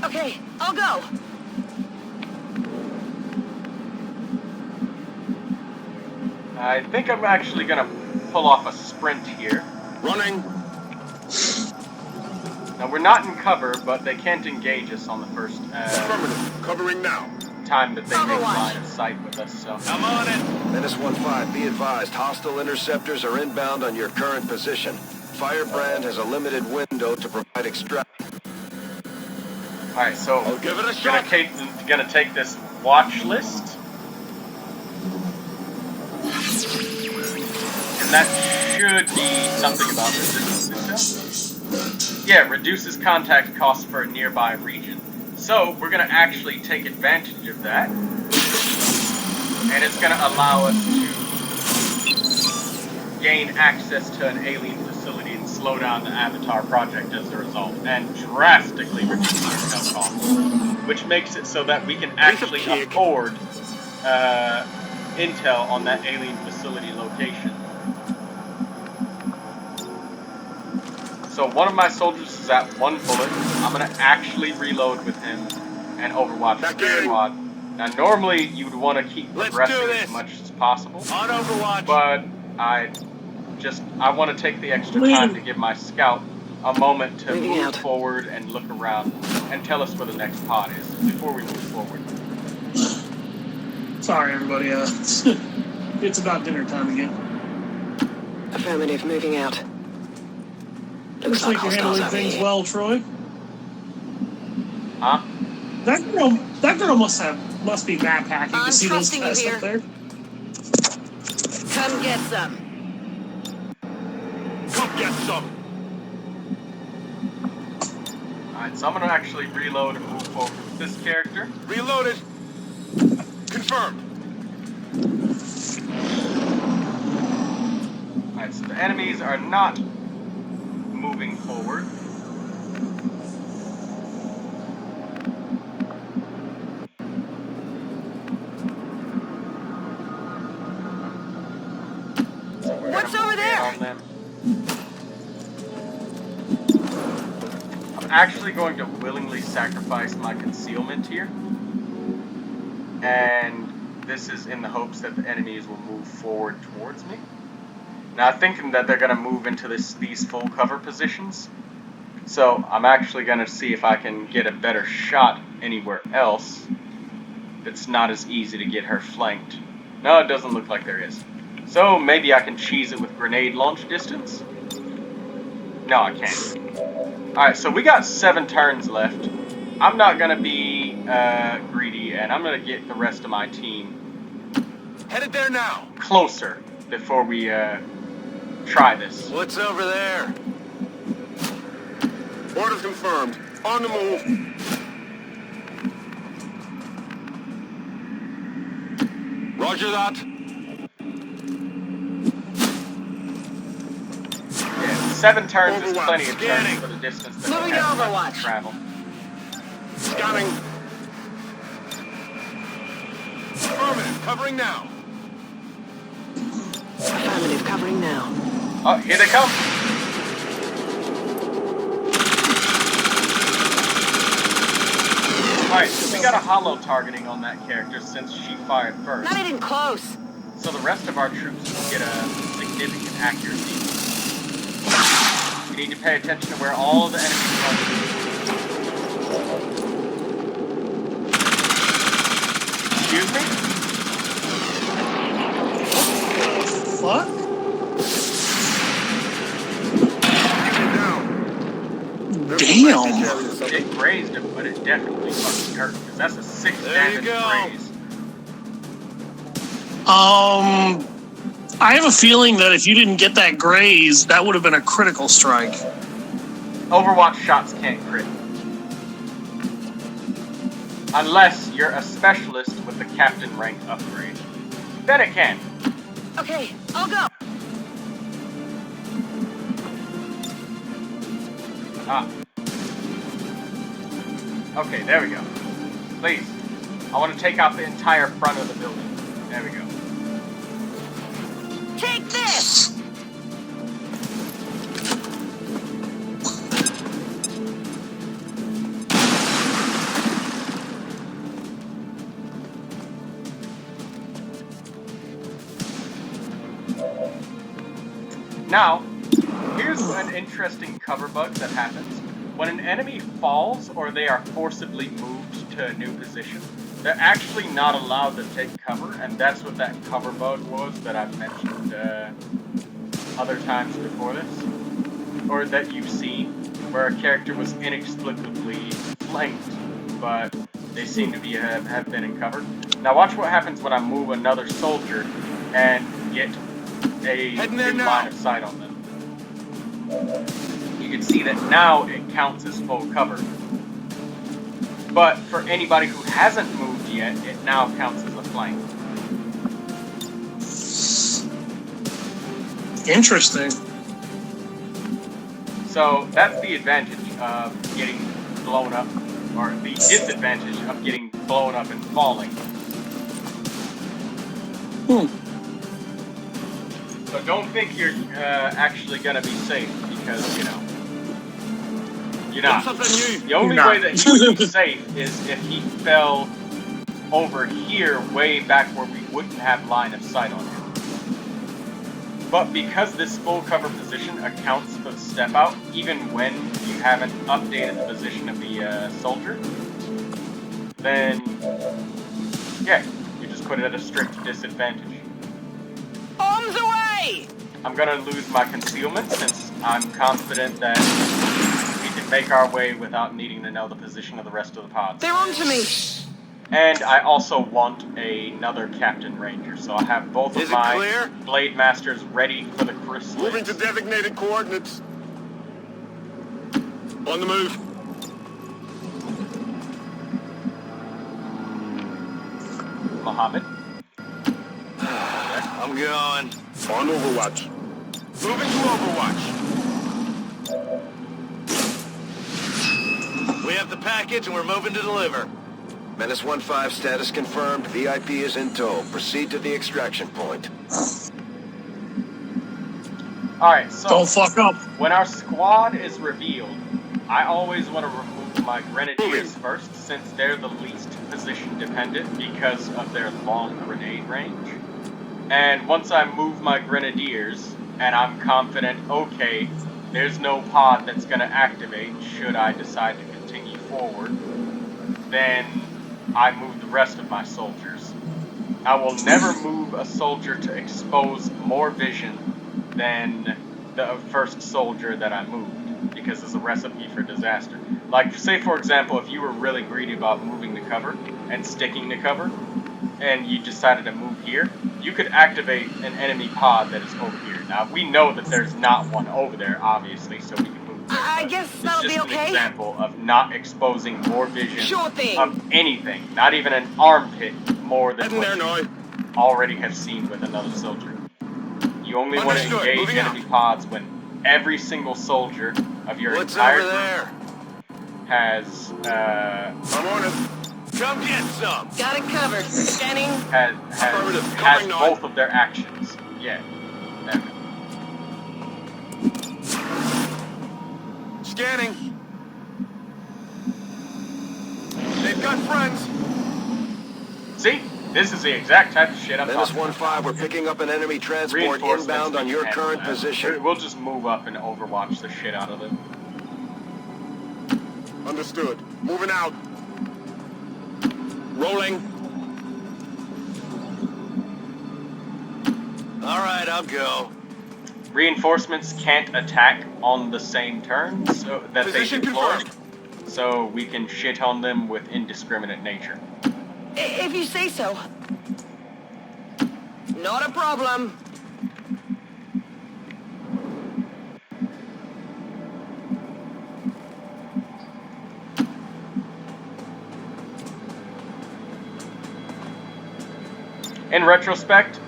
Okay, I'll go. I think I'm actually going to pull off a sprint here. Running. Now, we're not in cover, but they can't engage us on the first Affirmative. Covering now. time that they make line of sight with us, so... I'm on it. Menace 1-5, be advised, hostile interceptors are inbound on your current position. Firebrand has a limited window to provide extraction. Alright, so I'll give it a shot. Gonna take this watch list. And that should be something about resistance intel. Yeah, reduces contact costs for a nearby region. So, we're gonna actually take advantage of that. And it's gonna allow us to gain access to an alien facility and slow down the Avatar project as a result. And drastically reduce the intel costs. Which makes it so that we can actually afford intel on that alien facility location. So one of my soldiers is at 1 bullet. I'm going to actually reload with him and Overwatch the squad. Now normally you would want to keep progressing as much as possible. On Overwatch. But I want to take the extra time to give my scout a moment to move forward and look around and tell us where the next pod is before we move forward. Sorry everybody, it's about dinner time again. Affirmative, moving out. Looks like you're handling things well, Troy. Huh? That girl must be map hacking to see those tests up there. Come get some. Come get some. Alright, so I'm going to actually reload and move forward with this character. Reloaded. Confirmed. Alright, so the enemies are not moving forward. So what's over there? On them. I'm actually going to willingly sacrifice my concealment here. And this is in the hopes that the enemies will move forward towards me. Now, I'm thinking that they're going to move into these full cover positions. So, I'm actually going to see if I can get a better shot anywhere else that's not as easy to get her flanked. No, it doesn't look like there is. So, maybe I can cheese it with grenade launch distance? No, I can't. Alright, so we got 7 turns left. I'm not going to be greedy, and I'm going to get the rest of my team Headed there now. closer before we try this. What's over there? Orders confirmed. On the move. Roger that. Yeah, 7 turns is Overwatch. plenty of turns Scanning. for the distance that Moving we to have left Overwatch. to travel. Scanning. Affirmative. Covering now. Affirmative, covering now. Oh, here they come! Alright, so we got a hollow targeting on that character since she fired first. Not even close. So the rest of our troops will get a significant accuracy. need to pay attention to where all the enemies are. Excuse me? What? Damn. It grazed him, but it definitely fucking hurt, because that's a 6 damage graze. I have a feeling that if you didn't get that graze, that would have been a critical strike. Overwatch shots can't crit. Unless you're a specialist with the captain rank upgrade. Then it can. Okay, I'll go. Ah. Okay, there we go. Please. I want to take out the entire front of the building. There we go. Take this! Now, here's an interesting cover bug that happens. When an enemy falls or they are forcibly moved to a new position, they're actually not allowed to take cover, and that's what that cover bug was that I've mentioned other times before this. Or that you've seen, where a character was inexplicably flanked, but they seem to be have been in cover. Now watch what happens when I move another soldier and get a good line of sight on them. You can see that now it counts as full cover. But for anybody who hasn't moved yet, it now counts as a flank. Interesting. So that's the advantage of getting blown up, or the disadvantage of getting blown up and falling. So don't think you're actually gonna be safe, because, you know, you're not. The only way that he would be safe is if he fell over here way back where we wouldn't have line of sight on him. But because this full cover position accounts for the step out, even when you haven't updated the position of the soldier, then, yeah, you just put it at a strict disadvantage. Bombs away! I'm gonna lose my concealment since I'm confident that we can make our way without needing to know the position of the rest of the pods. They're on to me! And I also want another Captain Ranger, so I have both of my Blade Masters ready for the chrysalis. Moving to designated coordinates. On the move. Mohammed. I'm going. On Overwatch. Moving to Overwatch. We have the package and we're moving to deliver. Menace 1-5 status confirmed. VIP is in tow. Proceed to the extraction point. Alright, so don't fuck up. When our squad is revealed, I always want to remove my Grenadiers first, since they're the least position dependent because of their long grenade range. And once I move my Grenadiers, and I'm confident, okay, there's no pod that's going to activate should I decide to continue forward, then I move the rest of my soldiers. I will never move a soldier to expose more vision than the first soldier that I moved, because it's a recipe for disaster. Like, say for example, if you were really greedy about moving to cover and sticking to cover, and you decided to move here, you could activate an enemy pod that is over here. Now, we know that there's not one over there, obviously, so we can move there. I guess that'll be okay. It's just an example of not exposing more vision Sure thing. of anything, not even an armpit, more than what there, you already have seen with another soldier. You only want to engage enemy pods when every single soldier of your entire group has, I'm on it. Come get some. Got it covered. Scanning. has both of their actions. Yeah. There we go. Scanning. They've got friends. See? This is the exact type of shit I'm Menace talking 1-5, we're picking up an enemy transport inbound on your current position. We'll just move up and overwatch the shit out of it. Understood. Moving out. Rolling. All right, I'll go. Reinforcements can't attack on the same turn so that Position they deploy, confirmed. so we can shit on them with indiscriminate nature. If you say so. Not a problem. In retrospect,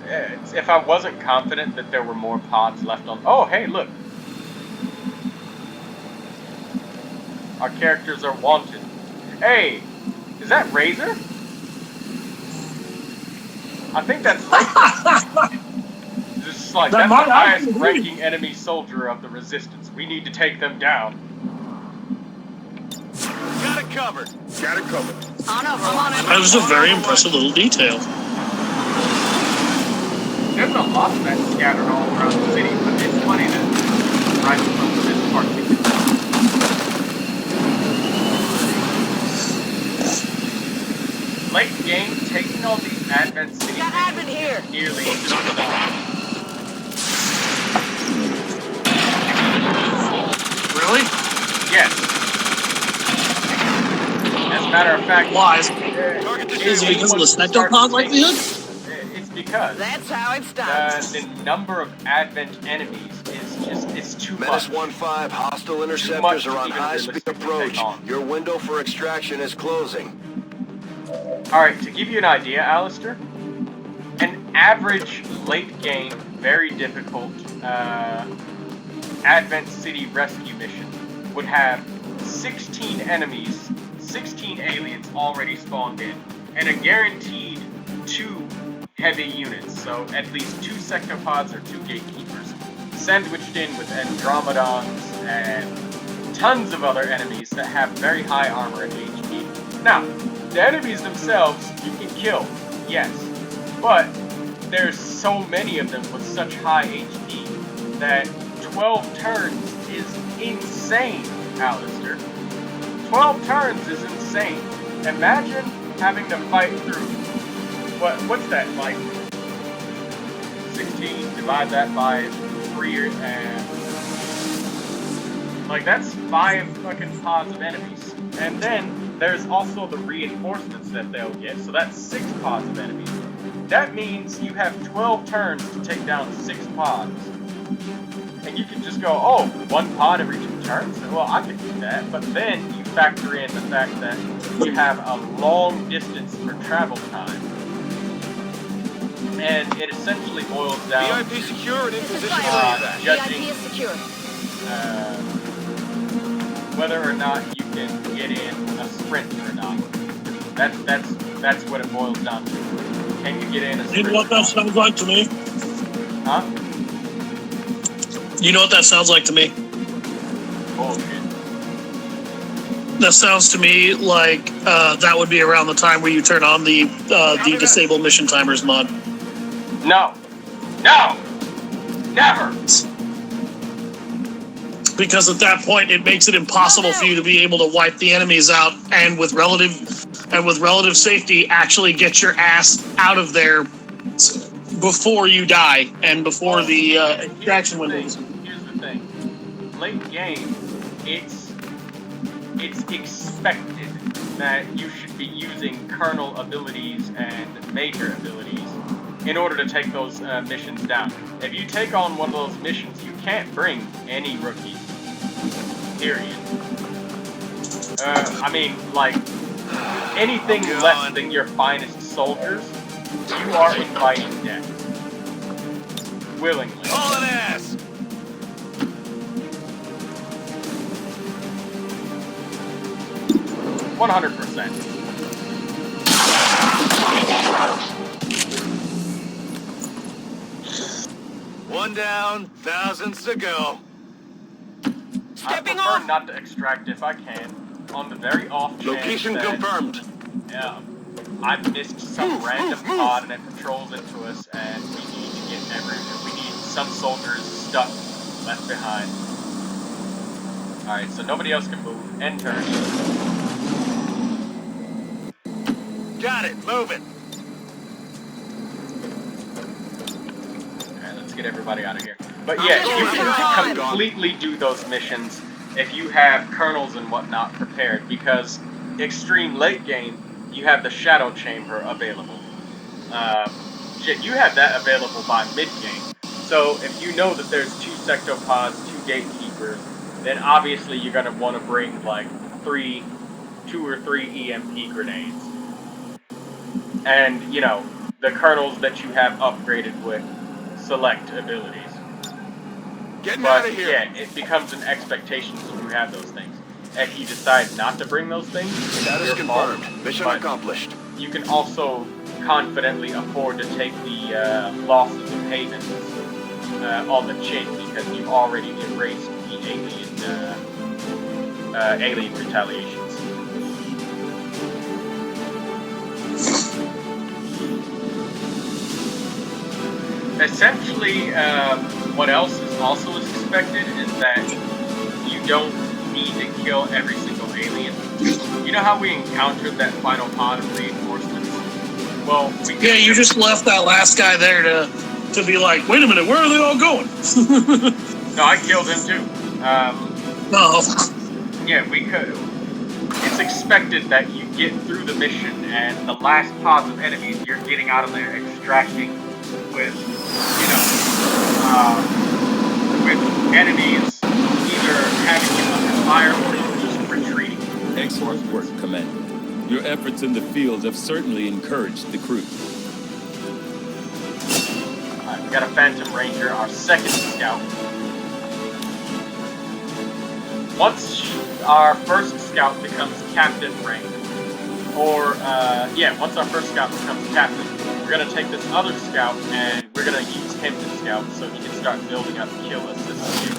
if I wasn't confident that there were more pods left on... Oh, hey, look. Our characters are wanted. Hey, is that Razor? I think that's Razor. Just like, that's the highest ranking enemy soldier of the Resistance. We need to take them down. Got it covered. Got it covered. On over. I'm on it. That was a very impressive little detail. There's a lot of that scattered all around the city, but it's funny that right from this part we can late game, taking all these Advent cities Got Advent here. nearly impossible. Really? Yes. As a matter of fact, Why? if Is it because of the anyone Spectre starts pod likelihood? It's because That's how it starts. the number of Advent enemies is just, it's too Menace much. 1-5, hostile much interceptors are on to even high-speed realistically approach. take on. Your window for extraction is closing. Alright, to give you an idea, Alister, an average late game, very difficult Advent City rescue mission would have 16 enemies, 16 aliens already spawned in, and a guaranteed 2 heavy units, so at least 2 sectopods or 2 gatekeepers, sandwiched in with Andromedons and tons of other enemies that have very high armor and HP. Now, the enemies themselves you can kill, yes, but there's so many of them with such high HP that 12 turns is insane, Alister. 12 turns is insane. Imagine having to fight through, what's that, like, 16, divide that by 3, and, like, that's 5 fucking pods of enemies. And then, there's also the reinforcements that they'll get, so that's 6 pods of enemies. That means you have 12 turns to take down 6 pods. And you can just go, oh, 1 pod every 2 turns? Well, I can do that, but then you factor in the fact that you have a long distance for travel time. And it essentially boils down VIP secure and in position. judging VIP is secure. Whether or not you can get in a sprint or not. That's what it boils down to. Can you get in a sprint? You know what that sounds like to me? Huh? You know what that sounds like to me? Bullshit. That sounds to me like that would be around the time where you turn on the disable mission timers mod. No. No! Never! Because at that point it makes it impossible for you to be able to wipe the enemies out and with relative safety actually get your ass out of there before you die and before the extraction windows. Here's the thing. Late game, it's expected that you should be using kernel abilities and major abilities in order to take those missions down. If you take on one of those missions, you can't bring any rookies. Period. I mean, like, anything less than your finest soldiers, you are inviting death. Willingly. Hauling ass. 100%. One down, thousands to go. Stepping I prefer off. not to extract if I can, on the very off chance Location that, confirmed. Yeah, I missed some random pod and it patrols into us, and we need to get everywhere. We need some soldiers stuck, left behind. Alright, so nobody else can move. End turn. Got it. Move it. Alright, let's get everybody out of here. But yeah, you can completely do those missions if you have kernels and whatnot prepared, because extreme late game, you have the Shadow Chamber available. Shit, you have that available by mid-game. So if you know that there's 2 sectopods, 2 gatekeepers, then obviously you're going to want to bring like 2 or 3 EMP grenades. And, you know, the kernels that you have upgraded with select abilities. Getting out of But here. yeah, it becomes an expectation when you have those things. If you decide not to bring those things, Status your fault. confirmed. Mission But accomplished. you can also confidently afford to take the losses of Havens on the chin, because you've already erased the alien retaliations. Essentially, what else is also expected is that you don't need to kill every single alien. You know how we encountered that final pod of reinforcements? Well, Yeah, you just left that last guy there to be like, wait a minute, where are they all going? No, I killed him too. No. Yeah, we could. It's expected that you get through the mission, and the last pods of enemies, you're getting out of there, extracting with, you know, with enemies either having you under fire or just retreating. Excellent work, Commander. Your efforts in the field have certainly encouraged the crew. Alright, we got a Phantom Ranger, our second scout. Once our first scout becomes captain rank, or, once our first scout becomes captain, we're going to take this other scout and we're going to use him to scout so he can start building up kill assist.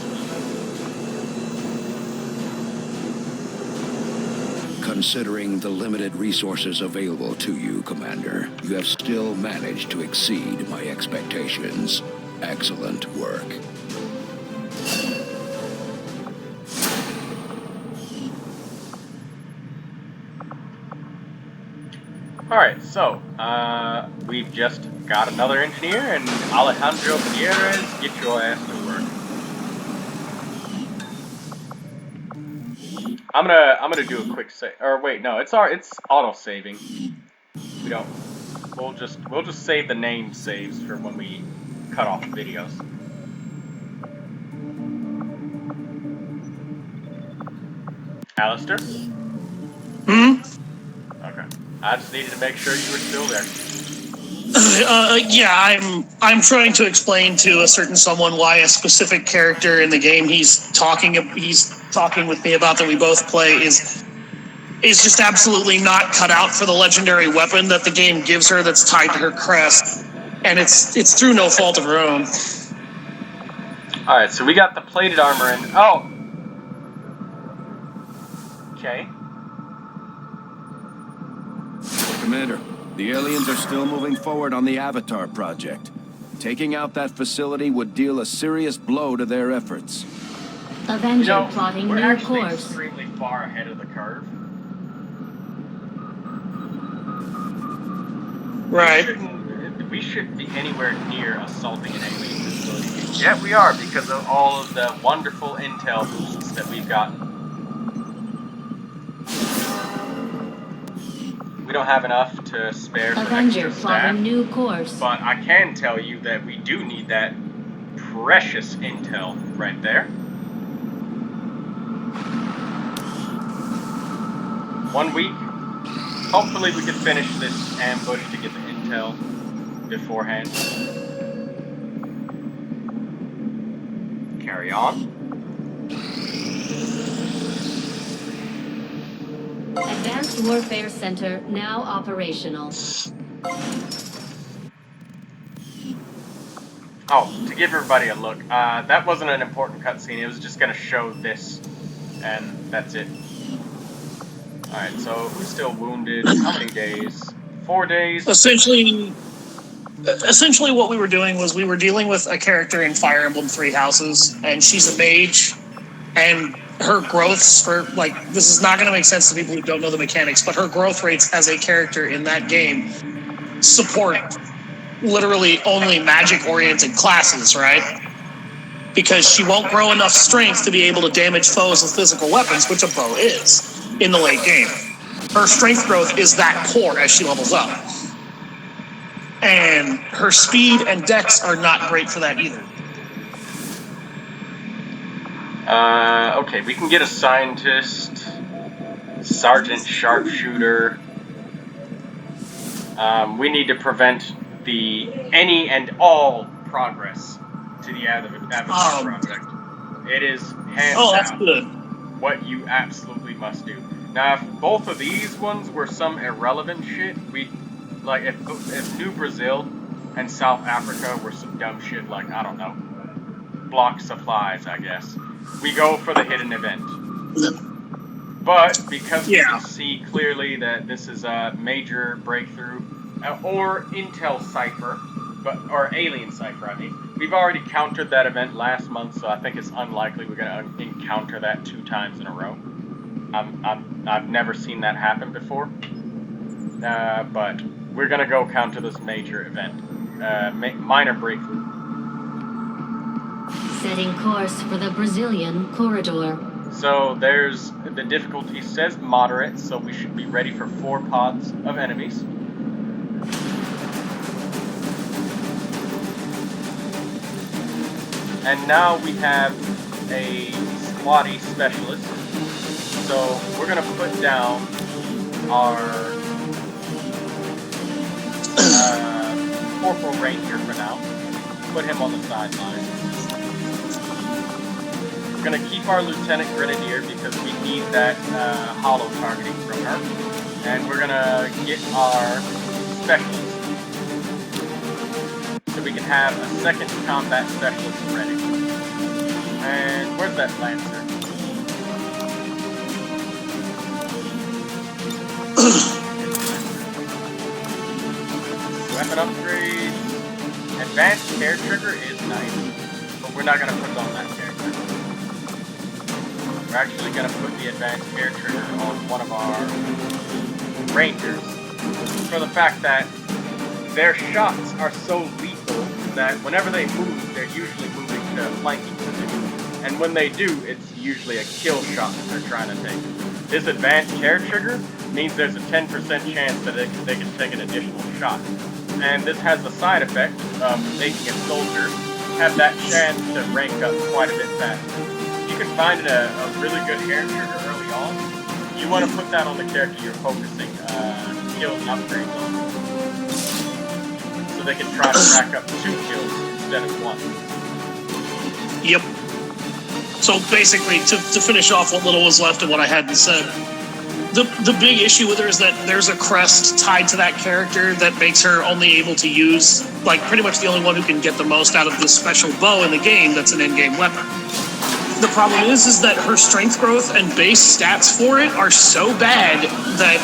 Considering the limited resources available to you, Commander, you have still managed to exceed my expectations. Excellent work. Alright, so, we've just got another engineer, and Alejandro Gutierrez, get your ass to work. I'm gonna do a quick save, or wait, no, it's auto-saving. We'll just save the name saves for when we cut off the videos. Alister? Okay. I just needed to make sure you were still there. Yeah, I'm trying to explain to a certain someone why a specific character in the game he's talking with me about that we both play is just absolutely not cut out for the legendary weapon that the game gives her that's tied to her crest, and it's through no fault of her own. All right, so we got the plated armor in. Oh. Okay. Commander, the aliens are still moving forward on the Avatar project. Taking out that facility would deal a serious blow to their efforts. Avenger plotting we're new actually course. extremely far ahead of the curve. Right. We shouldn't be anywhere near assaulting an alien facility. Yet we are, because of all of the wonderful intel boosts that we've gotten. We don't have enough to spare for Avenger extra staff, plotting new course. but I can tell you that we do need that precious intel right there. 1 week. Hopefully we can finish this ambush to get the intel beforehand. Carry on. Advanced Warfare Center now operational. Oh, to give everybody a look, that wasn't an important cutscene. It was just going to show this, and that's it. Alright, so who's still wounded? How many days? 4 days. Essentially, what we were doing was we were dealing with a character in Fire Emblem Three Houses, and she's a mage, and her growths for, like, this is not going to make sense to people who don't know the mechanics, but her growth rates as a character in that game support literally only magic-oriented classes, right? Because she won't grow enough strength to be able to damage foes with physical weapons, which a bow is in the late game. Her strength growth is that poor as she levels up. And her speed and dex are not great for that either. Okay, we can get a scientist, sergeant sharpshooter. We need to prevent any and all progress to the Avatar project. It is hands down good. what you absolutely must do. Now, if both of these ones were some irrelevant shit, like if New Brazil and South Africa were some dumb shit, like, I don't know, block supplies, I guess, we go for the hidden event. But because we can see clearly that this is a major breakthrough, or intel cipher, or alien cipher, I mean, we've already countered that event last month, so I think it's unlikely we're going to encounter that 2 times in a row. I've never seen that happen before, but we're going to go counter this major event, minor breakthrough. Setting course for the Brazilian corridor. So the difficulty says moderate, so we should be ready for 4 pods of enemies. And now we have a squatty specialist. So we're gonna put down our Corporal Ranger for now. Put him on the sideline. We're gonna keep our Lieutenant Grenadier because we need that hollow targeting from her. And we're gonna get our specialist so we can have a second combat specialist ready. And where's that Lancer? Weapon upgrade. Advanced hair trigger is nice, but we're not gonna put on that character. We're actually gonna put the advanced hair trigger on one of our Rangers for the fact that their shots are so lethal that whenever they move, they're usually moving to flanking position. And when they do, it's usually a kill shot that they're trying to take. This advanced hair trigger means there's a 10% chance that they can take an additional shot. And this has the side effect of making a soldier have that chance to rank up quite a bit faster. You can find a really good hair trigger early on. You want to put that on the character you're focusing skills and upgrades on. So they can try to rack up 2 kills instead of 1. Yep. So basically, to finish off what little was left of what I hadn't said, the big issue with her is that there's a crest tied to that character that makes her only able to use, like, pretty much the only one who can get the most out of this special bow in the game that's an in-game weapon. The problem is that her strength growth and base stats for it are so bad that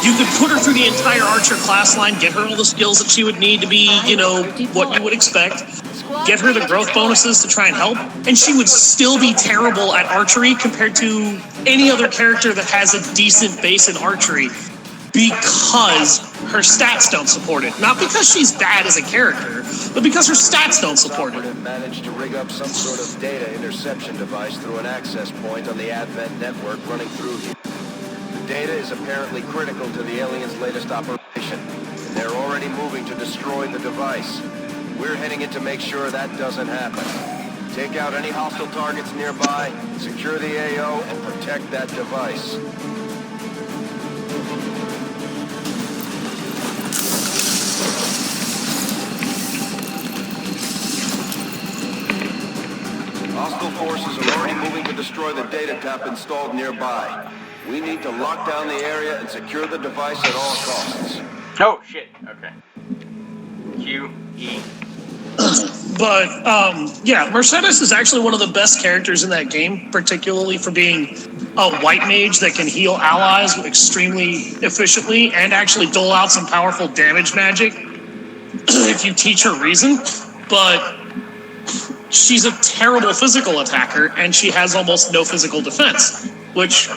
you could put her through the entire Archer class line, get her all the skills that she would need to be, what you would expect, get her the growth bonuses to try and help, and she would still be terrible at archery compared to any other character that has a decent base in archery because her stats don't support it. Not because she's bad as a character, but because her stats don't support it. Managed to rig up some sort of data interception device through an access point on the Advent network running through here. The data is apparently critical to the aliens' latest operation, and they're already moving to destroy the device. We're heading in to make sure that doesn't happen. Take out any hostile targets nearby, secure the AO, and protect that device. Hostile forces are already moving to destroy the data tap installed nearby. We need to lock down the area and secure the device at all costs. Oh, shit. Okay. Q, E. But, yeah, Mercedes is actually one of the best characters in that game, particularly for being a white mage that can heal allies extremely efficiently and actually dole out some powerful damage magic if you teach her reason. But she's a terrible physical attacker, and she has almost no physical defense, which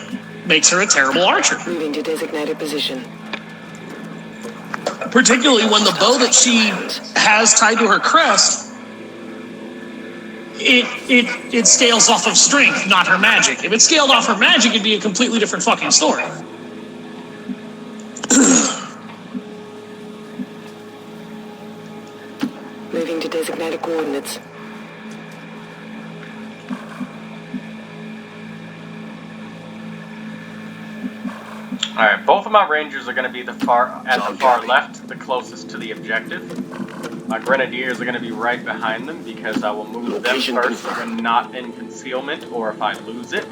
makes her a terrible archer. Moving to designated position. Particularly when the bow that she has tied to her crest, it scales off of strength, not her magic. If it scaled off her magic, it'd be a completely different fucking story. Moving to designated coordinates. Alright, both of my rangers are going to be at the far left, the closest to the objective. My grenadiers are going to be right behind them because I will move them first when not in concealment or if I lose it.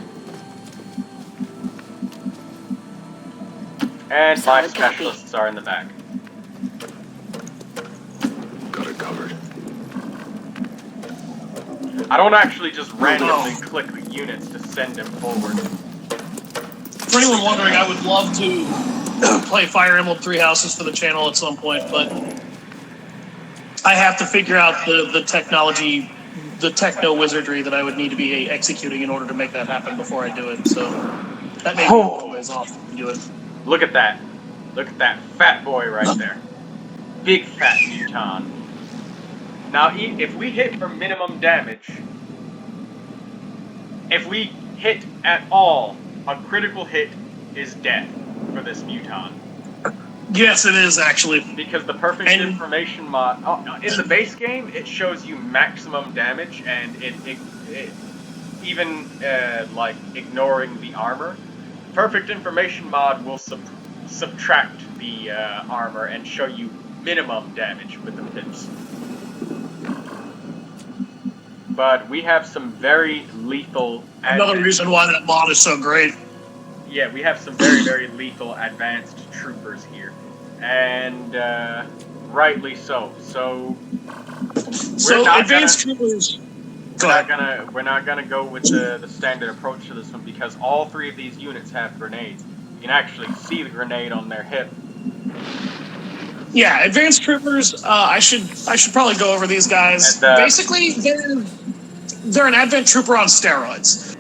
And my specialists are in the back. Got it covered. I don't actually just randomly click the units to send them forward. For anyone wondering, I would love to play Fire Emblem Three Houses for the channel at some point, but I have to figure out the technology, the techno-wizardry that I would need to be executing in order to make that happen before I do it, so that may be a ways off to do it. Look at that. Look at that fat boy right there. Big fat muton. Now, if we hit for minimum damage, if we hit at all, a critical hit is death for this muton. Yes, it is, actually. Because the perfect information mod... in the base game, it shows you maximum damage, and it even, like, ignoring the armor. Perfect information mod will subtract the armor and show you minimum damage with the pips. But we have some very lethal... Another reason why that mod is so great. Yeah, we have some very, very lethal advanced troopers here. And, rightly so. So advanced troopers... We're not gonna go with the standard approach to this one because all three of these units have grenades. You can actually see the grenade on their hip. Yeah, advanced troopers. I should probably go over these guys. Basically, they're an advent trooper on steroids.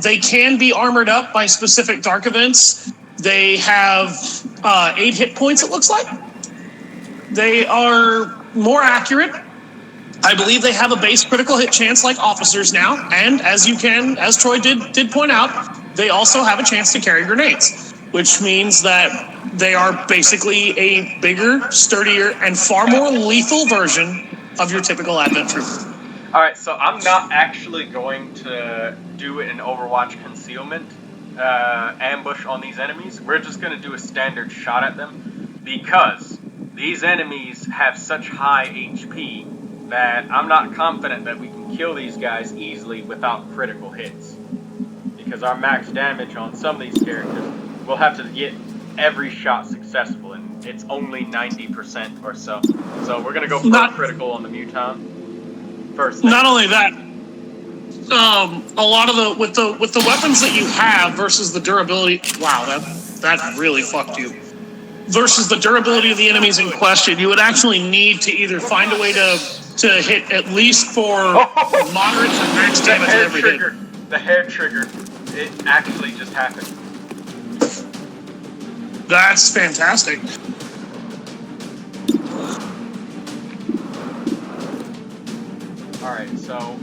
They can be armored up by specific dark events. They have 8 hit points. It looks like they are more accurate. I believe they have a base critical hit chance like officers now, and as Troy did point out, they also have a chance to carry grenades, which means that they are basically a bigger, sturdier, and far more lethal version of your typical advent trooper. Alright, so I'm not actually going to do an Overwatch concealment ambush on these enemies. We're just going to do a standard shot at them because these enemies have such high HP that I'm not confident that we can kill these guys easily without critical hits. Because our max damage on some of these characters, we'll have to get every shot successful, and it's only 90% or so. So we're going to go for a critical on the muton. First thing. Not only that, a lot of with the weapons that you have versus the durability. Wow, that really fucked you. Versus the durability of the enemies in question, you would actually need to either find a way to hit at least for moderate to max damage at every hit. The hair trigger, it actually just happened. That's fantastic. Alright, so...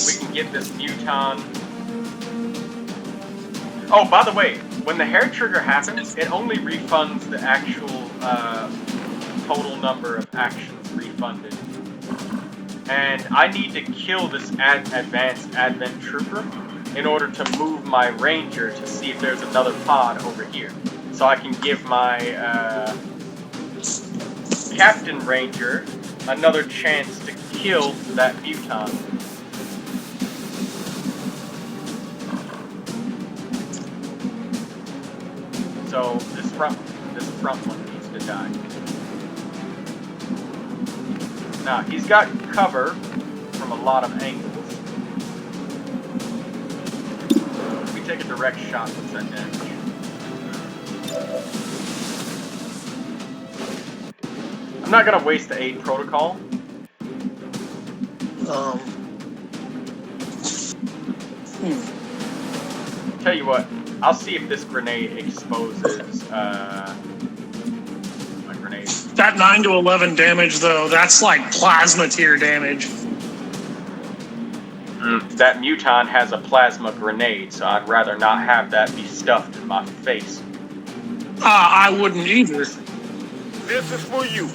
we can get this muton... Oh, by the way, when the hair trigger happens, it only refunds the actual total number of actions refunded. And I need to kill this advanced advent trooper in order to move my ranger to see if there's another pod over here. So I can give my captain ranger another chance to kill that muton. So this front one needs to die. Now, he's got cover from a lot of angles. If we take a direct shot, what's that damage? I'm not gonna waste the aid protocol. Tell you what, I'll see if this grenade exposes my grenade. That 9 to 11 damage, though, that's like plasma tier damage. That muton has a plasma grenade, so I'd rather not have that be stuffed in my face. I wouldn't either. This is for you.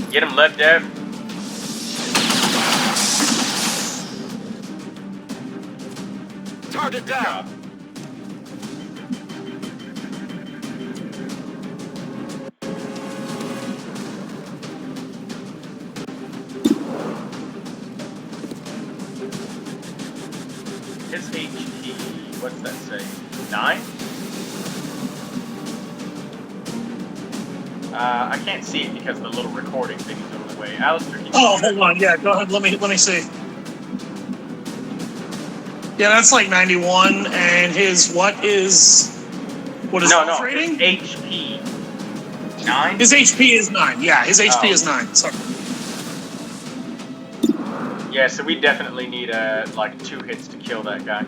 Get him, Lev Dev. Target down. His HP, what's that say? 9? I can't see it because the little recording thing is on the way. Alister, can you Oh, hold on. Yeah, go ahead. Let me see. Yeah, that's like 91, and his what is no, rating? His HP 9. His HP is 9. Yeah, his HP is 9. Sorry. Yeah, so we definitely need like 2 hits to kill that guy.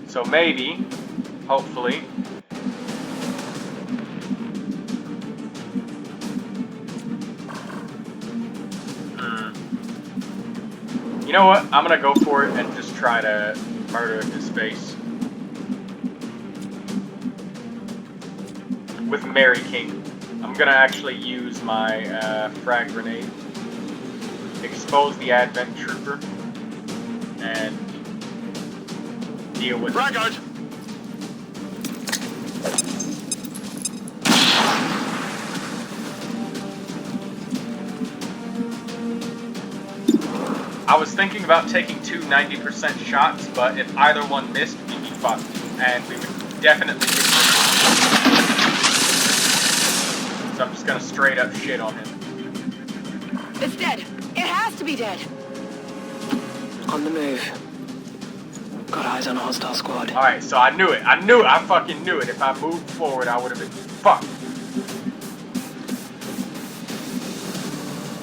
So maybe, hopefully. You know what? I'm gonna go for it and just try to murder his face. With Mary King. I'm gonna actually use my frag grenade. Expose the Advent Trooper. And deal with it. I was thinking about taking 2 90% shots, but if either one missed, we'd be fucked. And we would definitely get hit. So I'm just gonna straight up shit on him. It's dead. It has to be dead. On the move. Got eyes on a hostile squad. Alright, so I knew it. I fucking knew it. If I moved forward, I would have been fucked.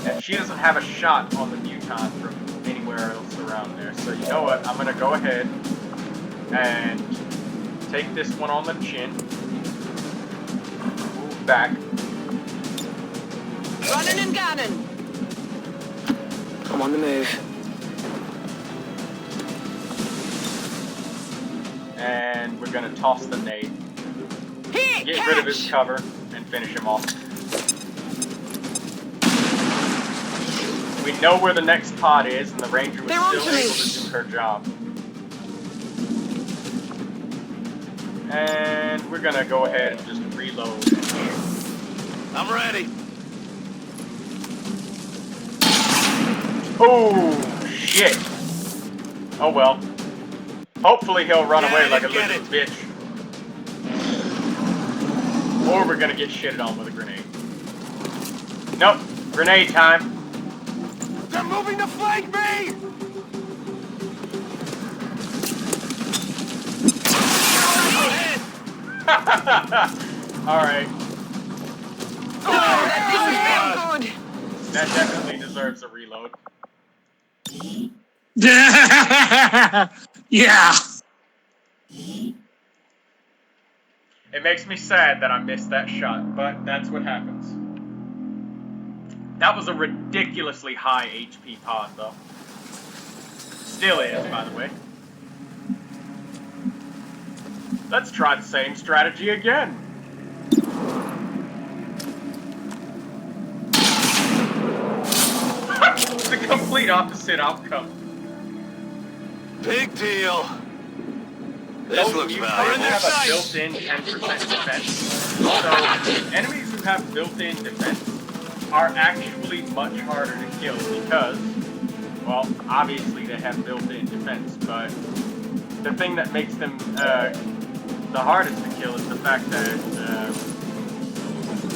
And she doesn't have a shot on the muton from anywhere else around there. So you know what? I'm gonna go ahead and take this one on the chin. Move back. Running and gunning. I'm on the move. And we're gonna toss the nade. Here, Get rid of his cover and finish him off. We know where the next pod is, and the ranger was still able to do her job. And we're gonna go ahead and just reload. I'm ready. Oh, shit. Oh well. Hopefully he'll run away like a little bitch. Or we're gonna get shitted on with a grenade. Nope. Grenade time. They're moving to flank me! Alright. Oh, that good. That definitely deserves a reload. Yeah. It makes me sad that I missed that shot, but that's what happens. That was a ridiculously high HP pod, though. Still is, by the way. Let's try the same strategy again. The complete opposite outcome. Big deal. This those looks mutants valuable. have a built-in 10% defense. So enemies who have built-in defense are actually much harder to kill because, well, obviously they have built-in defense, but the thing that makes them the hardest to kill is the fact that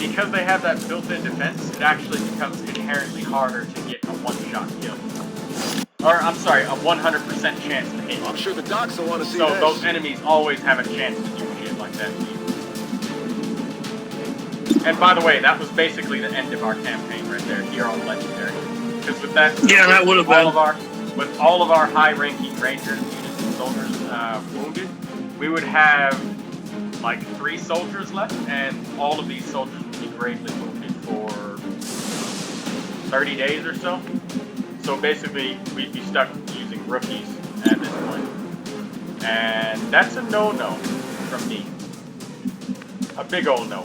because they have that built-in defense, it actually becomes inherently harder to get a one-shot kill. Or, I'm sorry, a 100% chance to hit. I'm sure the docs will want to see So this. those enemies always have a chance to do shit like that to you. And by the way, that was basically the end of our campaign right there, here on Legendary. Because with that, Yeah, that would have been. With all of our high-ranking rangers, units, and soldiers wounded, we would have like 3 soldiers left, and all of these soldiers would be gravely wounded for 30 days or so. So basically, we'd be stuck using rookies at this point. And that's a no-no from me. A big old no.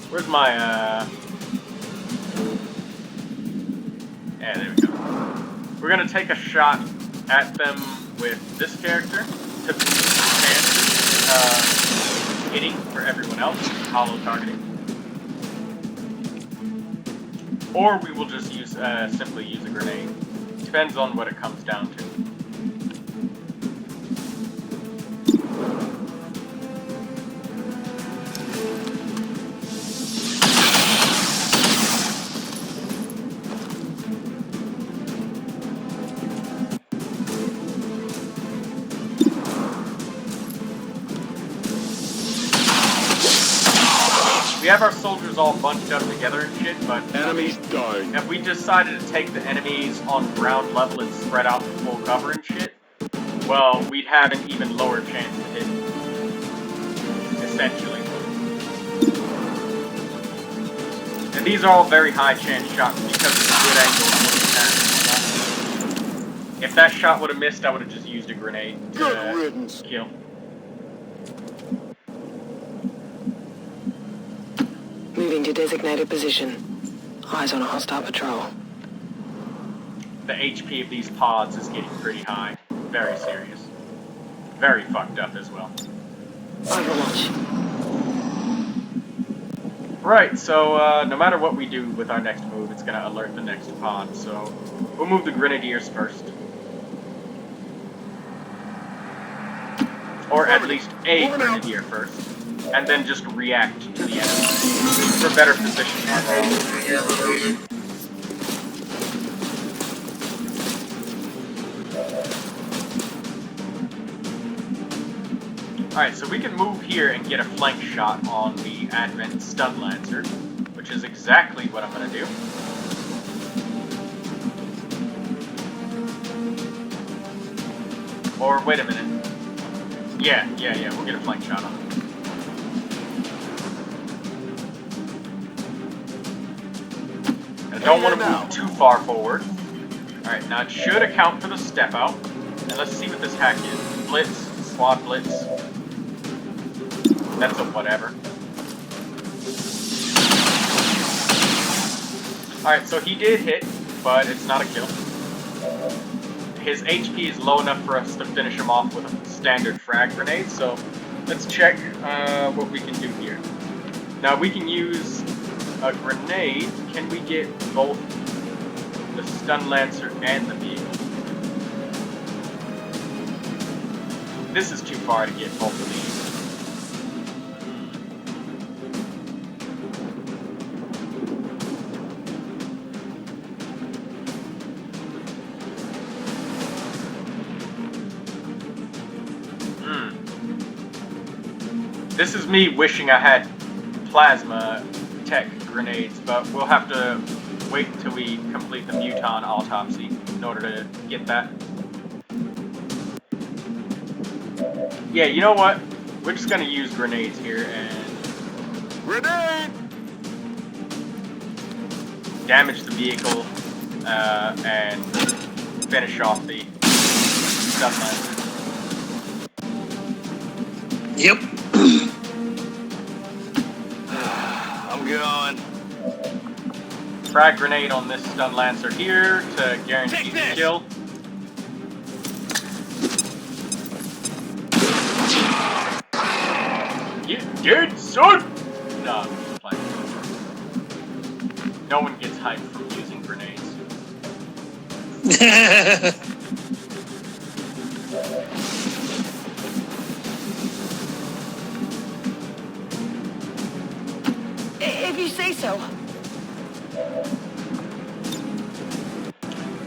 Where's my, yeah, there we go. We're gonna take a shot at them with this character to boost the chances of hitting for everyone else, hollow targeting. Or we will just use simply use a grenade. Depends on what it comes down to. We have our soldiers all bunched up together and shit, but Enemies dying. if we decided to take the enemies on ground level and spread out to full cover and shit, well, we'd have an even lower chance to hit. Essentially. And these are all very high chance shots because of the good angle. If that shot would have missed, I would have just used a grenade to kill. Moving to designated position. Eyes on a hostile patrol. The HP of these pods is getting pretty high. Very serious. Very fucked up as well. Overwatch. Right, so no matter what we do with our next move, it's going to alert the next pod. So we'll move the Grenadiers first. Or at least a Grenadier first. And then just react to the enemy for better positioning. Alright, so we can move here and get a flank shot on the Advent Stun Lancer, which is exactly what I'm going to do. Or, wait a minute. Yeah, we'll get a flank shot on it. I don't want to move too far forward. Alright, now it should account for the step out. And let's see what this hack is. Blitz, squad blitz. That's a whatever. Alright, so he did hit, but it's not a kill. His HP is low enough for us to finish him off with a standard frag grenade, so let's check what we can do here. Now we can use a grenade. Can we get both the Stun Lancer and the vehicle? This is too far to get both of these. This is me wishing I had plasma tech grenades, but we'll have to wait until we complete the Muton autopsy in order to get that. Yeah, you know what? We're just gonna use grenades here and... Grenade! Damage the vehicle, and finish off the Stun Lancer. Yep. I'm going. Frag grenade on this Stun Lancer here to guarantee the kill. dead, son! No, I'm just playing. No one gets hyped from using grenades. If you say so.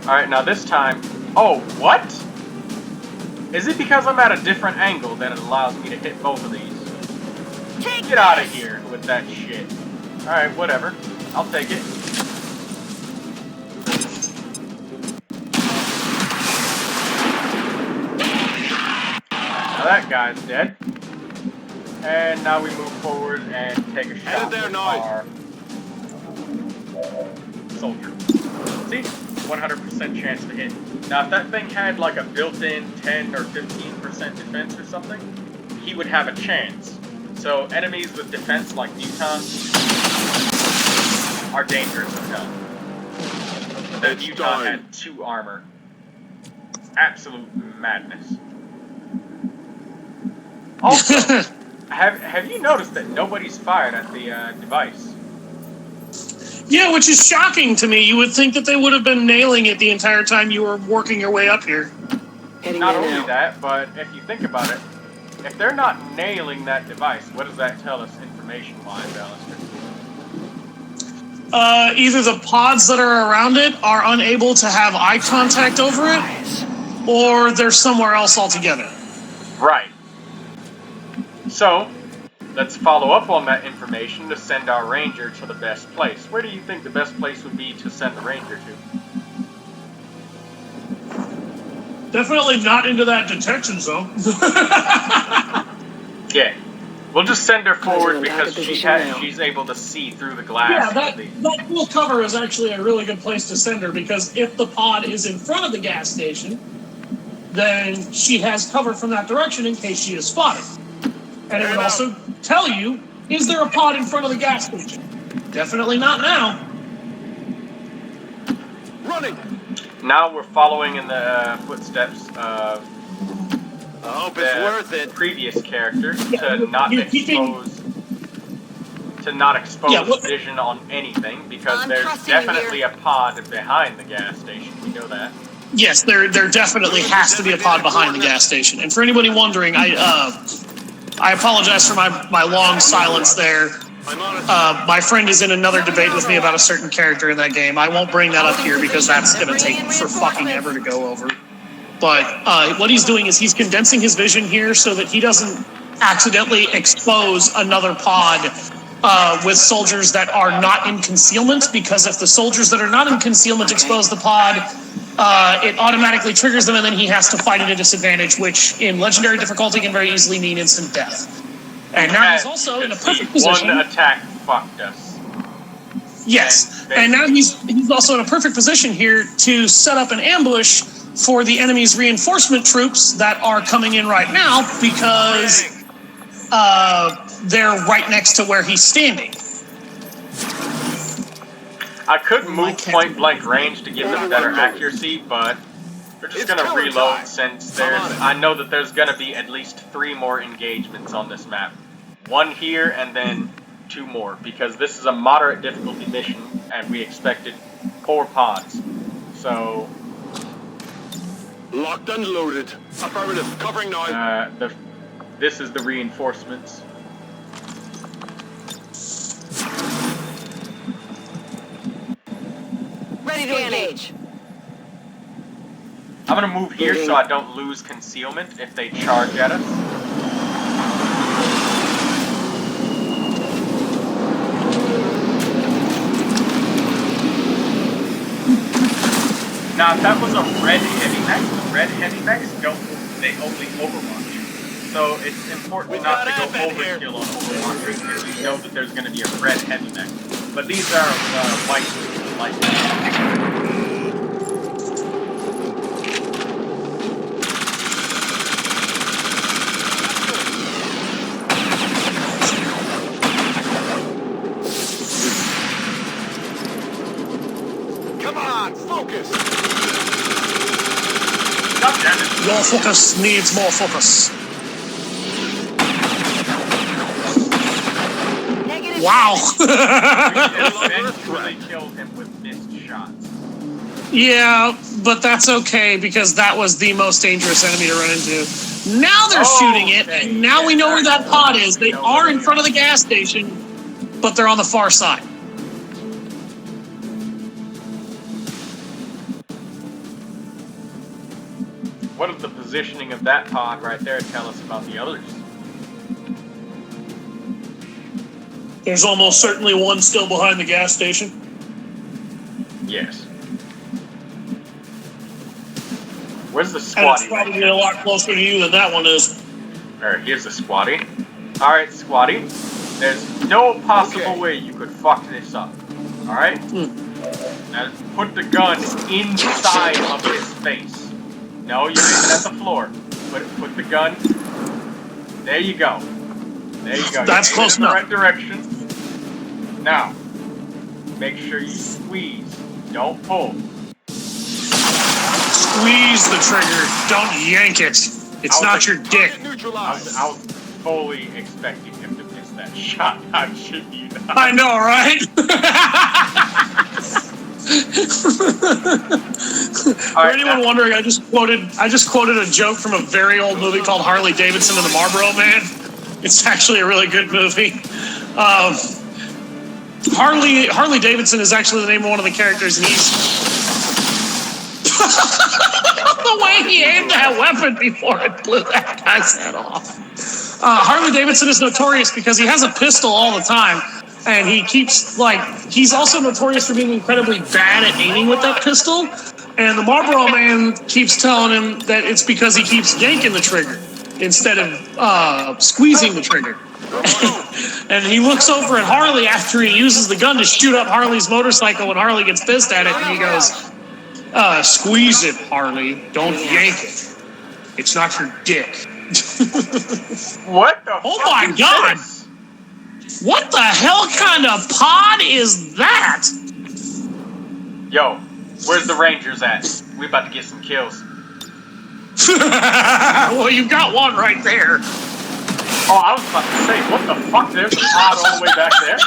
Alright, now this time... Oh, what? Is it because I'm at a different angle that it allows me to hit both of these? Get out of here with that shit. Alright, whatever. I'll take it. Now that guy's dead. And now we move forward and take a shot with our soldier. See? 100% chance to hit. Now if that thing had like a built-in 10 or 15% defense or something, he would have a chance. So enemies with defense like mutants are dangerous as hell. The mutant had 2 armor. Absolute madness. Also, have you noticed that nobody's fired at the device? Yeah, which is shocking to me. You would think that they would have been nailing it the entire time you were working your way up here. Not only that, but if you think about it, if they're not nailing that device, what does that tell us information-wise, Alister? Either the pods that are around it are unable to have eye contact over it, or they're somewhere else altogether. Right. So, let's follow up on that information to send our ranger to the best place. Where do you think the best place would be to send the ranger to? Definitely not into that detection zone. Yeah. We'll just send her forward because she's able to see through the glass. Yeah, that full cover is actually a really good place to send her, because if the pod is in front of the gas station, then she has cover from that direction in case she is spotted. And it would also tell you, is there a pod in front of the gas station? Definitely not now. Running! Now we're following in the footsteps of I hope it's worth it. Previous character to not expose vision on anything, because there's definitely a pod behind the gas station. We know that. Yes, there definitely has to be a pod behind the gas station. And for anybody wondering, I apologize for my long silence there. My friend is in another debate with me about a certain character in that game. I won't bring that up here because that's going to take for fucking ever to go over. But what he's doing is he's condensing his vision here so that he doesn't accidentally expose another pod with soldiers that are not in concealment, because if the soldiers that are not in concealment expose the pod, it automatically triggers them, and then he has to fight at a disadvantage, which in legendary difficulty can very easily mean instant death. And now he's also in a perfect position. One attack fucked us. Yes, and now he's also in a perfect position here to set up an ambush for the enemy's reinforcement troops that are coming in right now, because they're right next to where he's standing. I could move point blank range to give them better accuracy, but we're just gonna reload since I know that there's gonna be at least 3 more engagements on this map. 1 here and then 2 more, because this is a moderate difficulty mission and we expected 4 pods. So locked and loaded. Affirmative. Covering now. This is the reinforcements. Ready to engage. I'm gonna move here so I don't lose concealment if they charge at us. Now, if that was a red heavy mech, red heavy mechs they only overwatch. So it's important not to go overkill on overwatch because you know that there's gonna be a red heavy mech. But these are white light. Your focus needs more focus. Wow. Eventually killed him with missed shots. Yeah, but that's okay because that was the most dangerous enemy to run into. Now they're shooting it, and now we know where that pod is. They are in front of the gas station, but they're on the far side. What does the positioning of that pod right there tell us about the others? There's almost certainly one still behind the gas station. Yes. Where's the And squatty? it's probably a lot closer to you than that one is. Alright, here's the squatty. Alright, squatty. There's no possible way you could fuck this up. Alright? Now put the gun inside of his face. No, you're aiming at the floor. Put the gun. There you go. There you go. That's close enough. In the right direction. Now, make sure you squeeze. Don't pull. Squeeze the trigger. Don't yank it. It's not your dick. I was fully expecting him to miss that shot. I'm shitting you not. I know, right? For anyone wondering, I just quoted a joke from a very old movie called Harley Davidson and the Marlboro Man. It's actually a really good movie. Harley Davidson is actually the name of one of the characters, and he's the way he aimed that weapon before it blew that guy's head off. Harley Davidson is notorious because he has a pistol all the time. And he keeps, he's also notorious for being incredibly bad at aiming with that pistol. And the Marlboro Man keeps telling him that it's because he keeps yanking the trigger instead of squeezing the trigger. And he looks over at Harley after he uses the gun to shoot up Harley's motorcycle when Harley gets pissed at it. And he goes, squeeze it, Harley. Don't yank it. It's not your dick. What the Oh my God! This? What the hell kind of pod is that? Yo, where's the Rangers at? We about to get some kills. Well, you got one right there. Oh, I was about to say, what the fuck? There's a pod all the way back there?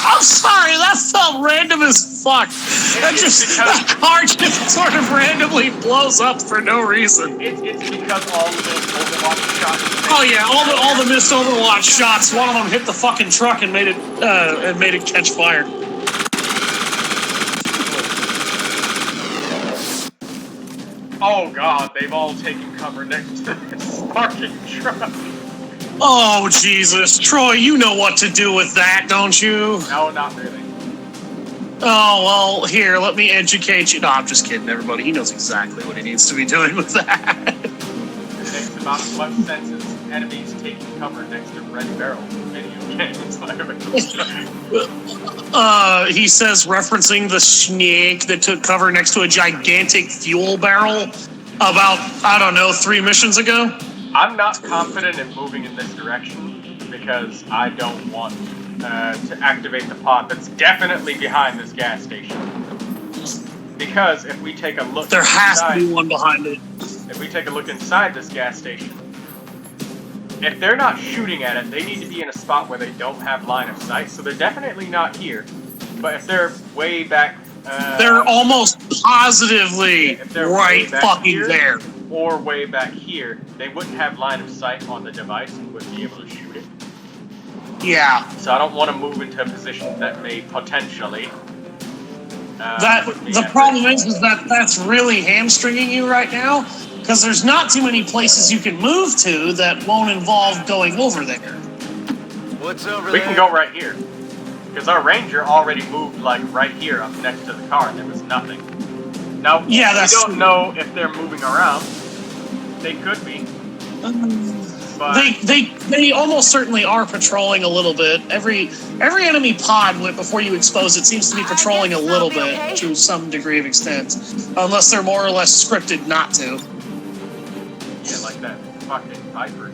I'm sorry, that felt random as fuck. That car just sort of randomly blows up for no reason. It's because all of those Overwatch shots. Oh yeah, all the missed Overwatch shots. One of them hit the fucking truck and made it catch fire. Oh god, they've all taken cover next to this fucking truck. Oh Jesus, Troy, you know what to do with that, don't you? No, not really. Oh, well, here, let me educate you. No, I'm just kidding, everybody. He knows exactly what he needs to be doing with that. It makes about as much sense as enemies taking cover next to red barrel video games. He says, referencing the snake that took cover next to a gigantic fuel barrel about, I don't know, 3 missions ago. I'm not confident in moving in this direction because I don't want to activate the pod that's definitely behind this gas station. Because if we take a look there has to be one behind it. If we take a look inside this gas station, if they're not shooting at it, they need to be in a spot where they don't have line of sight, so they're definitely not here. But if they're way back... they're almost positively right fucking here, there. Or way back here, they wouldn't have line of sight on the device and wouldn't be able to shoot it. Yeah. So I don't want to move into a position that may potentially... the problem is that that's really hamstringing you right now, because there's not too many places you can move to that won't involve going over there. What's over We there? can go right here. Because our ranger already moved, right here up next to the car, and there was nothing. Now, yeah, we don't know if they're moving around. They could be. But They almost certainly are patrolling a little bit. Every enemy pod, before you expose it, seems to be patrolling a little bit to some degree of extent, unless they're more or less scripted not to. Yeah, like that fucking Viper.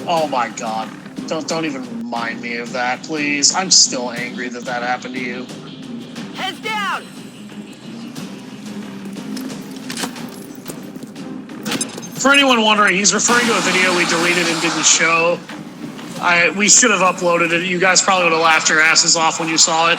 Oh my god! Don't even remind me of that, please. I'm still angry that happened to you. Heads down! For anyone wondering, he's referring to a video we deleted and didn't show. We should have uploaded it. You guys probably would have laughed your asses off when you saw it.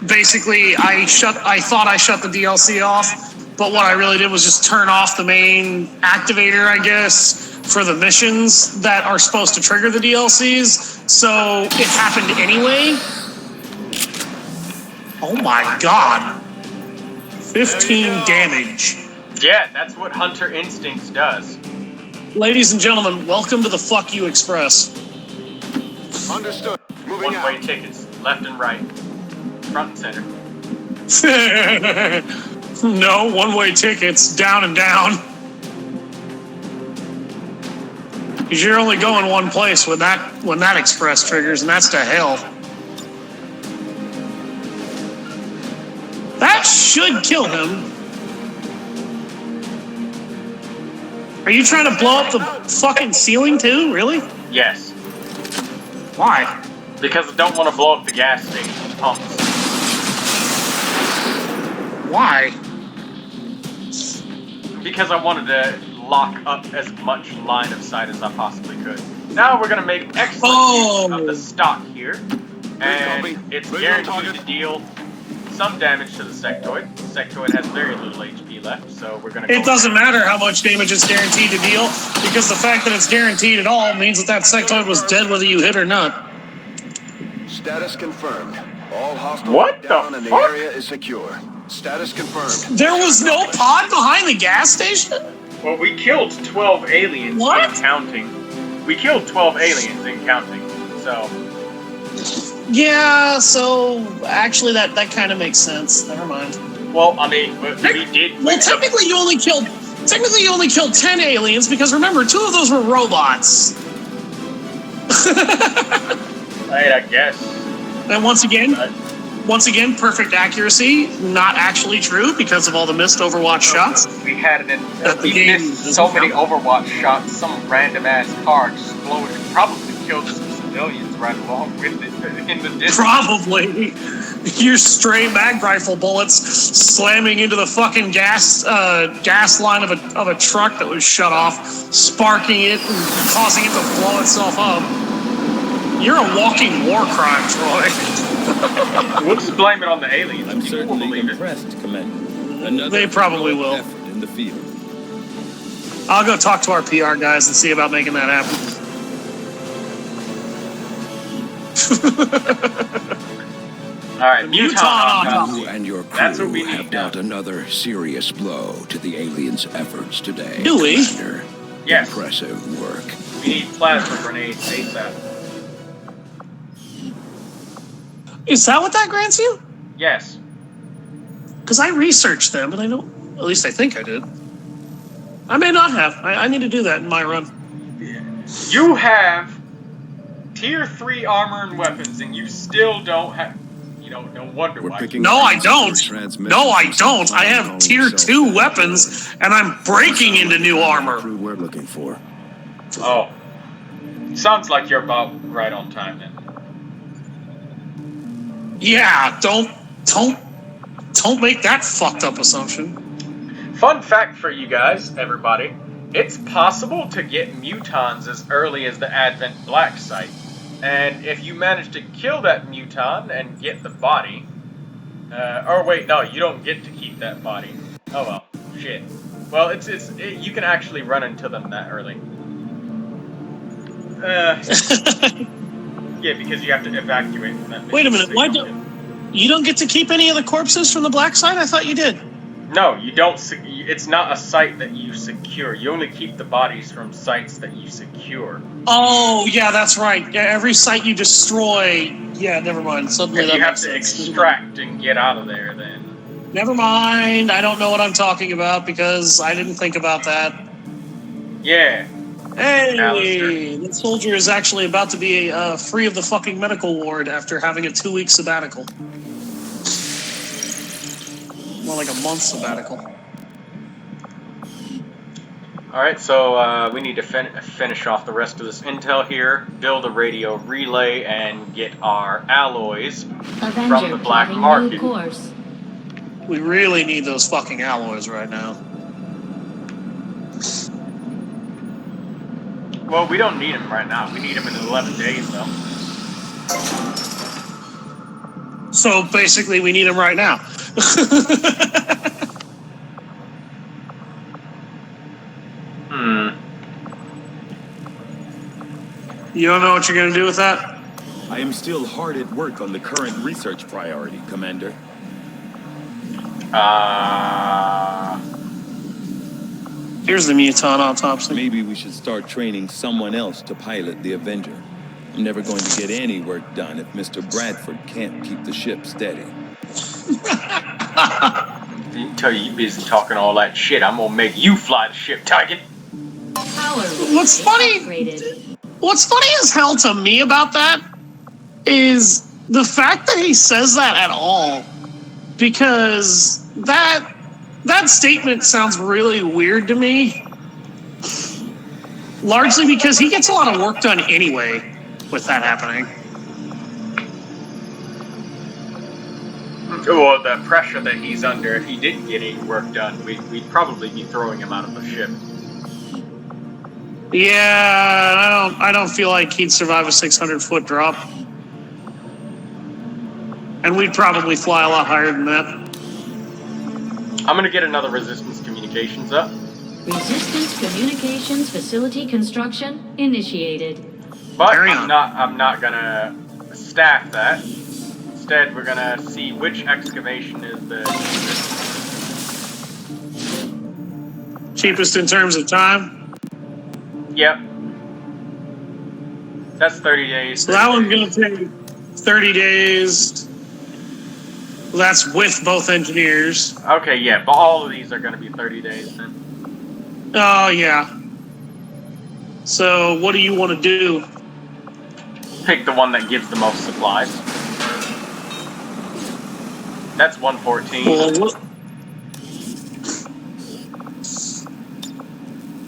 Basically, I thought I shut the DLC off, but what I really did was just turn off the main activator, I guess, for the missions that are supposed to trigger the DLCs. So it happened anyway. Oh my god. 15 damage. Yeah, that's what Hunter Instincts does. Ladies and gentlemen, welcome to the Fuck You Express. Understood. Moving out. One-way tickets, left and right, front and center. No, one-way tickets, down and down. Because you're only going one place when that express triggers, and that's to hell. That should kill him. Are you trying to blow up the fucking ceiling too? Really? Yes. Why? Because I don't want to blow up the gas station pumps. Why? Because I wanted to lock up as much line of sight as I possibly could. Now we're going to make excellent use of the stock here. And it's guaranteed to deal some damage to the sectoid. The sectoid has very little HP left, so we're going to... It doesn't matter how much damage it's guaranteed to deal, because the fact that it's guaranteed at all means that sectoid was dead whether you hit or not. Status confirmed. All hostiles down and the area is secure. Status confirmed. There was no pod behind the gas station? Well, we killed 12 aliens in counting. We killed 12 aliens in counting, so... Yeah, so actually that kind of makes sense. Never mind. Well, I mean, we did... Well, technically you only killed 10 aliens, because remember, 2 of those were robots. Right, I guess. And once again, perfect accuracy, not actually true because of all the missed Overwatch shots. We had it in... we missed so many Overwatch shots, some random-ass car exploded. Probably killed some civilians right along with it in the distance. Probably. Your stray mag rifle bullets slamming into the fucking gas line of a truck that was shut off, sparking it and causing it to blow itself up. You're a walking war crime, Troy. We'll just blame it on the aliens. I'm certainly impressed, Commander. They probably will. Effort in the field. I'll go talk to our PR guys and see about making that happen. All right, Muton. You and your crew have dealt another serious blow to the aliens' efforts today. Do we? Commander. Yes. Impressive work. We need plasma grenades ASAP. Is that what that grants you? Yes. Because I researched them, and I don't... At least I think I did. I may not have. I need to do that in my run. You have Tier 3 armor and weapons, and you still don't have... You know, no wonder why. No, I don't. No, I don't. I have Tier 2 weapons, and I'm breaking into new armor. We're looking for. Oh. Sounds like you're about right on time, then. Yeah, don't make that fucked up assumption. Fun fact for you guys, everybody. It's possible to get mutons as early as the Advent Black site. And if you manage to kill that muton and get the body... or wait, no, you don't get to keep that body. Oh well, shit. Well, you can actually run into them that early. Yeah, because you have to evacuate from that mission. Wait a minute, why you don't get to keep any of the corpses from the black site? I thought you did. No, you don't. It's not a site that you secure. You only keep the bodies from sites that you secure. Oh, yeah, that's right. Yeah, every site you destroy. Yeah, never mind. Suddenly that you have makes to sense. extract and get out of there. Then. Never mind. I don't know what I'm talking about because I didn't think about that. Yeah. Hey, Alister. that soldier is actually about to be free of the fucking medical ward after having a 2-week sabbatical. More like a month sabbatical. Alright, so we need to finish off the rest of this intel here, build a radio relay, and get our alloys from the black market. We really need those fucking alloys right now. Well, we don't need him right now. We need him in 11 days, though. So basically, we need him right now. You don't know what you're going to do with that? I am still hard at work on the current research priority, Commander. Here's the mutant autopsy. Maybe we should start training someone else to pilot the Avenger. I'm never going to get any work done if Mr. Bradford can't keep the ship steady. Until you busy talking all that shit, I'm gonna make you fly the ship, Tigan. What's funny as hell to me about that is the fact that he says that at all, because that statement sounds really weird to me. Largely because he gets a lot of work done anyway with that happening. Well, the pressure that he's under, if he didn't get any work done, we'd probably be throwing him out of the ship. Yeah, I don't feel like he'd survive a 600-foot drop. And we'd probably fly a lot higher than that. I'm gonna get another Resistance Communications up. Resistance Communications Facility construction initiated. But I'm not gonna staff that. Instead, we're gonna see which excavation is the cheapest in terms of time. Yep. That's 30 days. So that one's gonna take 30 days. That's with both engineers. Okay, yeah, but all of these are gonna be 30 days then. Oh, yeah. So, what do you want to do? Pick the one that gives the most supplies. That's 114. Well,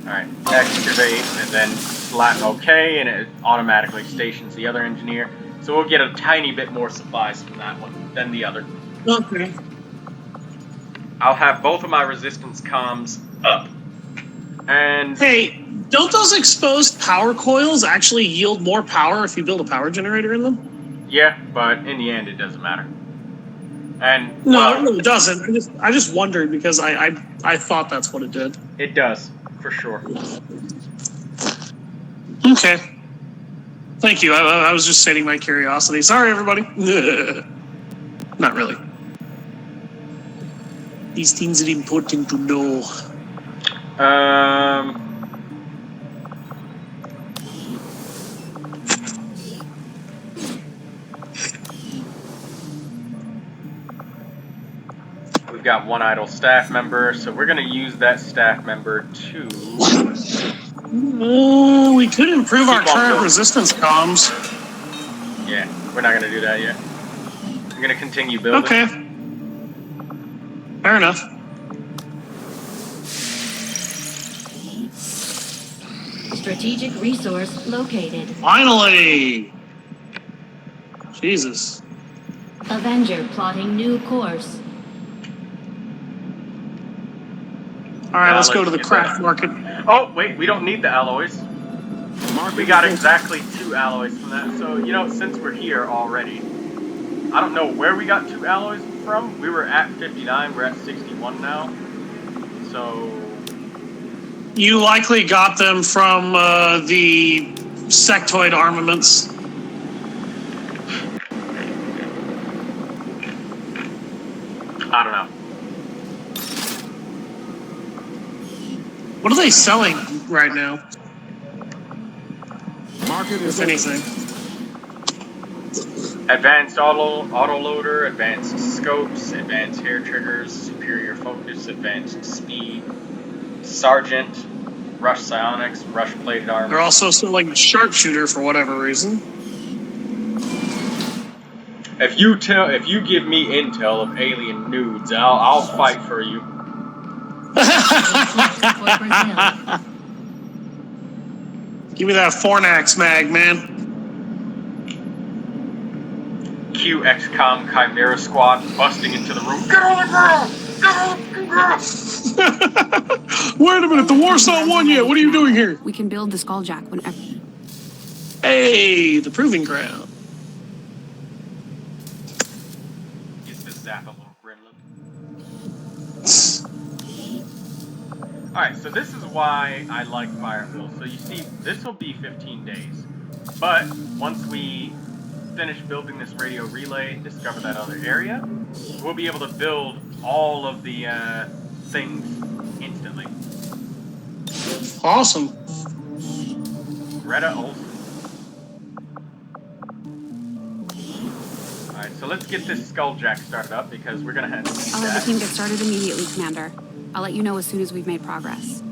Alright, excavate, and then slap OK, and it automatically stations the other engineer. So we'll get a tiny bit more supplies from that one than the other. Okay. I'll have both of my resistance comms up. And hey, don't those exposed power coils actually yield more power if you build a power generator in them? Yeah, but in the end, it doesn't matter. And no, it really doesn't. I just wondered because I thought that's what it did. It does, for sure. Okay. Thank you. I was just stating my curiosity. Sorry, everybody. Not really. These things are important to know. We've got one idle staff member, so we're going to use that staff member to... we could improve our current resistance comms. Yeah, we're not going to do that yet. We're going to continue building. Okay. Fair enough. Strategic resource located. Finally! Jesus. Avenger plotting new course. Alright, let's go to the craft market. Oh, wait, we don't need the alloys. We got exactly 2 alloys from that. So, you know, since we're here already, I don't know where we got 2 alloys from. We were at 59, we're at 61 now. So... You likely got them from the sectoid armaments. I don't know. What are they selling right now? Market if anything. Advanced autoloader, advanced scopes, advanced hair triggers, superior focus, advanced speed, sergeant, rush psionics, rush plated armor. They're also selling sharpshooter for whatever reason. If you give me intel of alien nudes, I'll fight for you. Give me that Fornax mag, man. Q XCOM Chimera Squad busting into the room. Get on the ground! Get on the ground! Wait a minute, the war's not won yet. What are you doing here? We can build the Skulljack whenever. Hey, the proving ground. Used to zap a little gremlin. Alright, so this is why I like Firefill. So you see, this will be 15 days. But once we finish building this radio relay, discover that other area, we'll be able to build all of the things instantly. Awesome. Greta Olsen. Alright, so let's get this Skulljack started up because we're gonna have to I'll have the team get started immediately, Commander. I'll let you know as soon as we've made progress.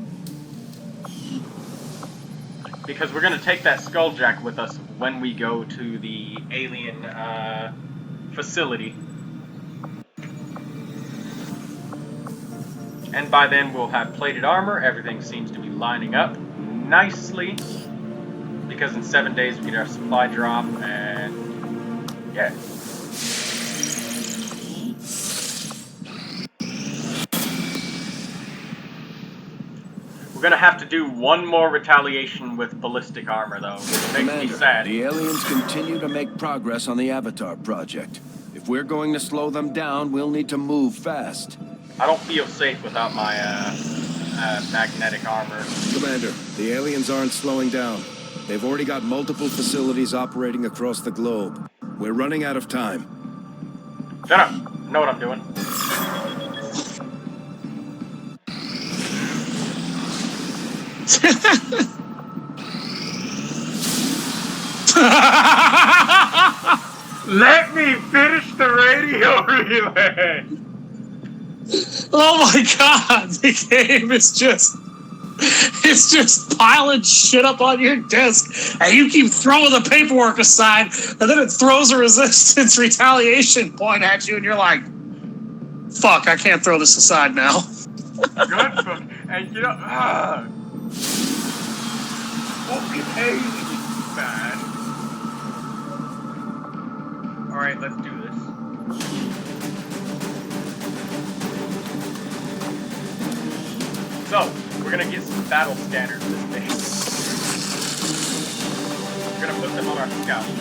Because we're gonna take that Skulljack with us when we go to the alien facility. And by then we'll have plated armor, everything seems to be lining up nicely. Because in 7 days we get our supply drop, and yeah. We're gonna have to do one more retaliation with ballistic armor, though, which makes me sad. The aliens continue to make progress on the Avatar project. If we're going to slow them down, we'll need to move fast. I don't feel safe without my magnetic armor. Commander, the aliens aren't slowing down. They've already got multiple facilities operating across the globe. We're running out of time. Shut up! I know what I'm doing. Let me finish the radio relay! Oh my god, the game is just... It's just piling shit up on your desk, and you keep throwing the paperwork aside, and then it throws a resistance retaliation point at you, and you're like, fuck, I can't throw this aside now. Good book. And you know, okay, man. Alright, let's do this. So, we're gonna get some battle scanners this mission. We're gonna put them on our scouts.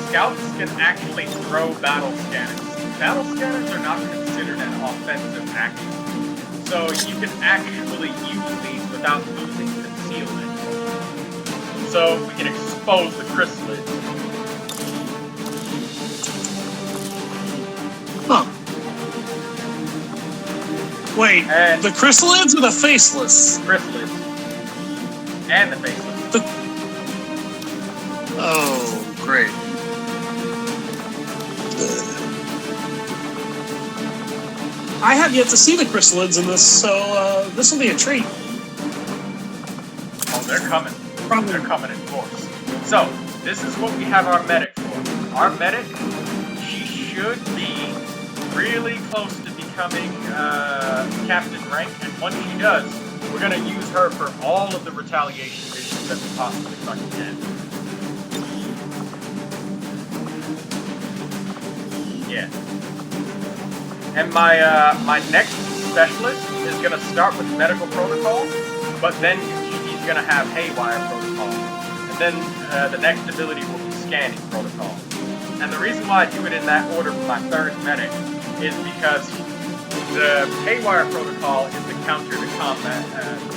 Scouts can actually throw battle scanners. Battle scanners are not considered an offensive action. So you can actually use these without losing concealment. So we can expose the chrysalids. Huh. Wait, And the chrysalids or the faceless? Chrysalids. And the faceless. Oh, great. I have yet to see the chrysalids in this, so this will be a treat. Oh, they're coming. Probably. They're coming in force. So, this is what we have our medic for. Our medic, she should be really close to becoming captain rank, and once she does, we're going to use her for all of the retaliation missions that we possibly fucking can. Yeah. And my next specialist is gonna start with medical protocol, but then he's gonna have haywire protocol, and then the next ability will be scanning protocol. And the reason why I do it in that order for my third medic is because the haywire protocol is the counter to combat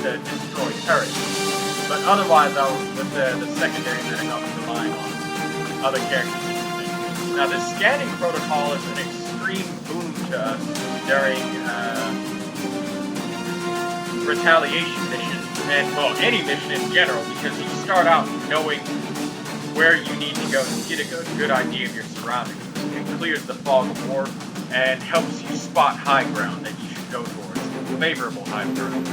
to destroy turrets. But otherwise, with the secondary medic, I'll be relying on other characters. Now, the scanning protocol is an extreme boon to us during retaliation missions, and, well, any mission in general, because you start out knowing where you need to go to get a good idea of your surroundings. It clears the fog of war and helps you spot high ground that you should go towards, favorable high ground.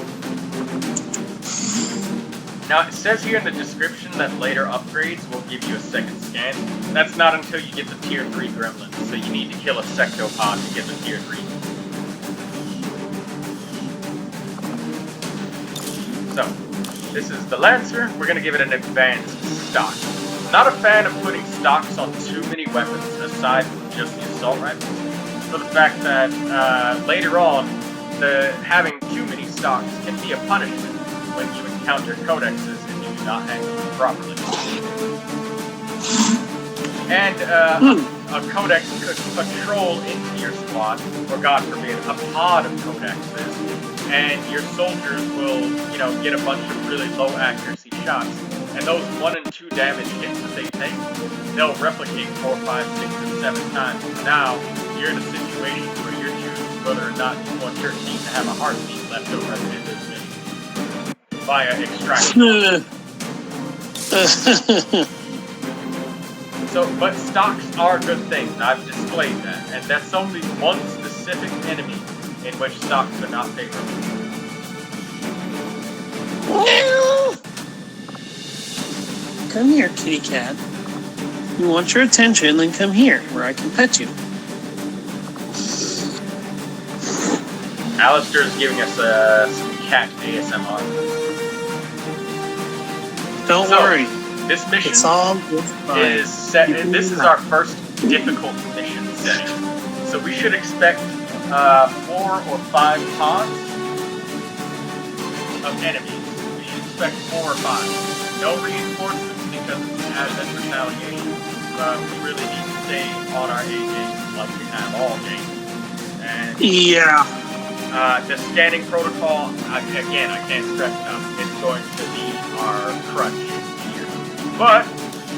Now, it says here in the description that later upgrades will give you a second scan. That's not until you get the tier 3 gremlins, so you need to kill a sectopod to get the tier 3. So, this is the Lancer. We're going to give it an advanced stock. Not a fan of putting stocks on too many weapons aside from just the assault rifles, for the fact that later on, having too many stocks can be a punishment when you encounter codexes and you do not handle them properly. And a codex could patrol into your squad, or God forbid, a pod of codexes, and your soldiers will, you know, get a bunch of really low accuracy shots. And those 1 and 2 damage hits that they take, they'll replicate 4, 5, 6, and 7 times. Now, you're in a situation where you're choosing whether or not you want your team to have a heartbeat left over at the end of this mission. Via extraction. So, but stocks are good things. I've displayed that. And that's only one specific enemy in which stocks are not favorable. Come here, kitty cat. You want your attention, then come here, where I can pet you. Alister is giving us some cat ASMR. Don't worry. This mission it's all is set. This is our first difficult mission setting. So we should expect 4 or 5 pods of enemies. We should expect 4 or 5. No reinforcements because it's an advent retaliation. We really need to stay on our A game like we have all games. And yeah. The scanning protocol, again, I can't stress enough, it's going to be our crutch here. But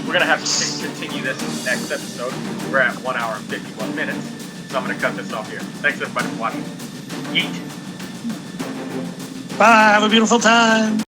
we're going to have to continue this next episode. We're at 1 hour and 51 minutes, so I'm going to cut this off here. Thanks everybody for watching. Yeet! Bye, have a beautiful time.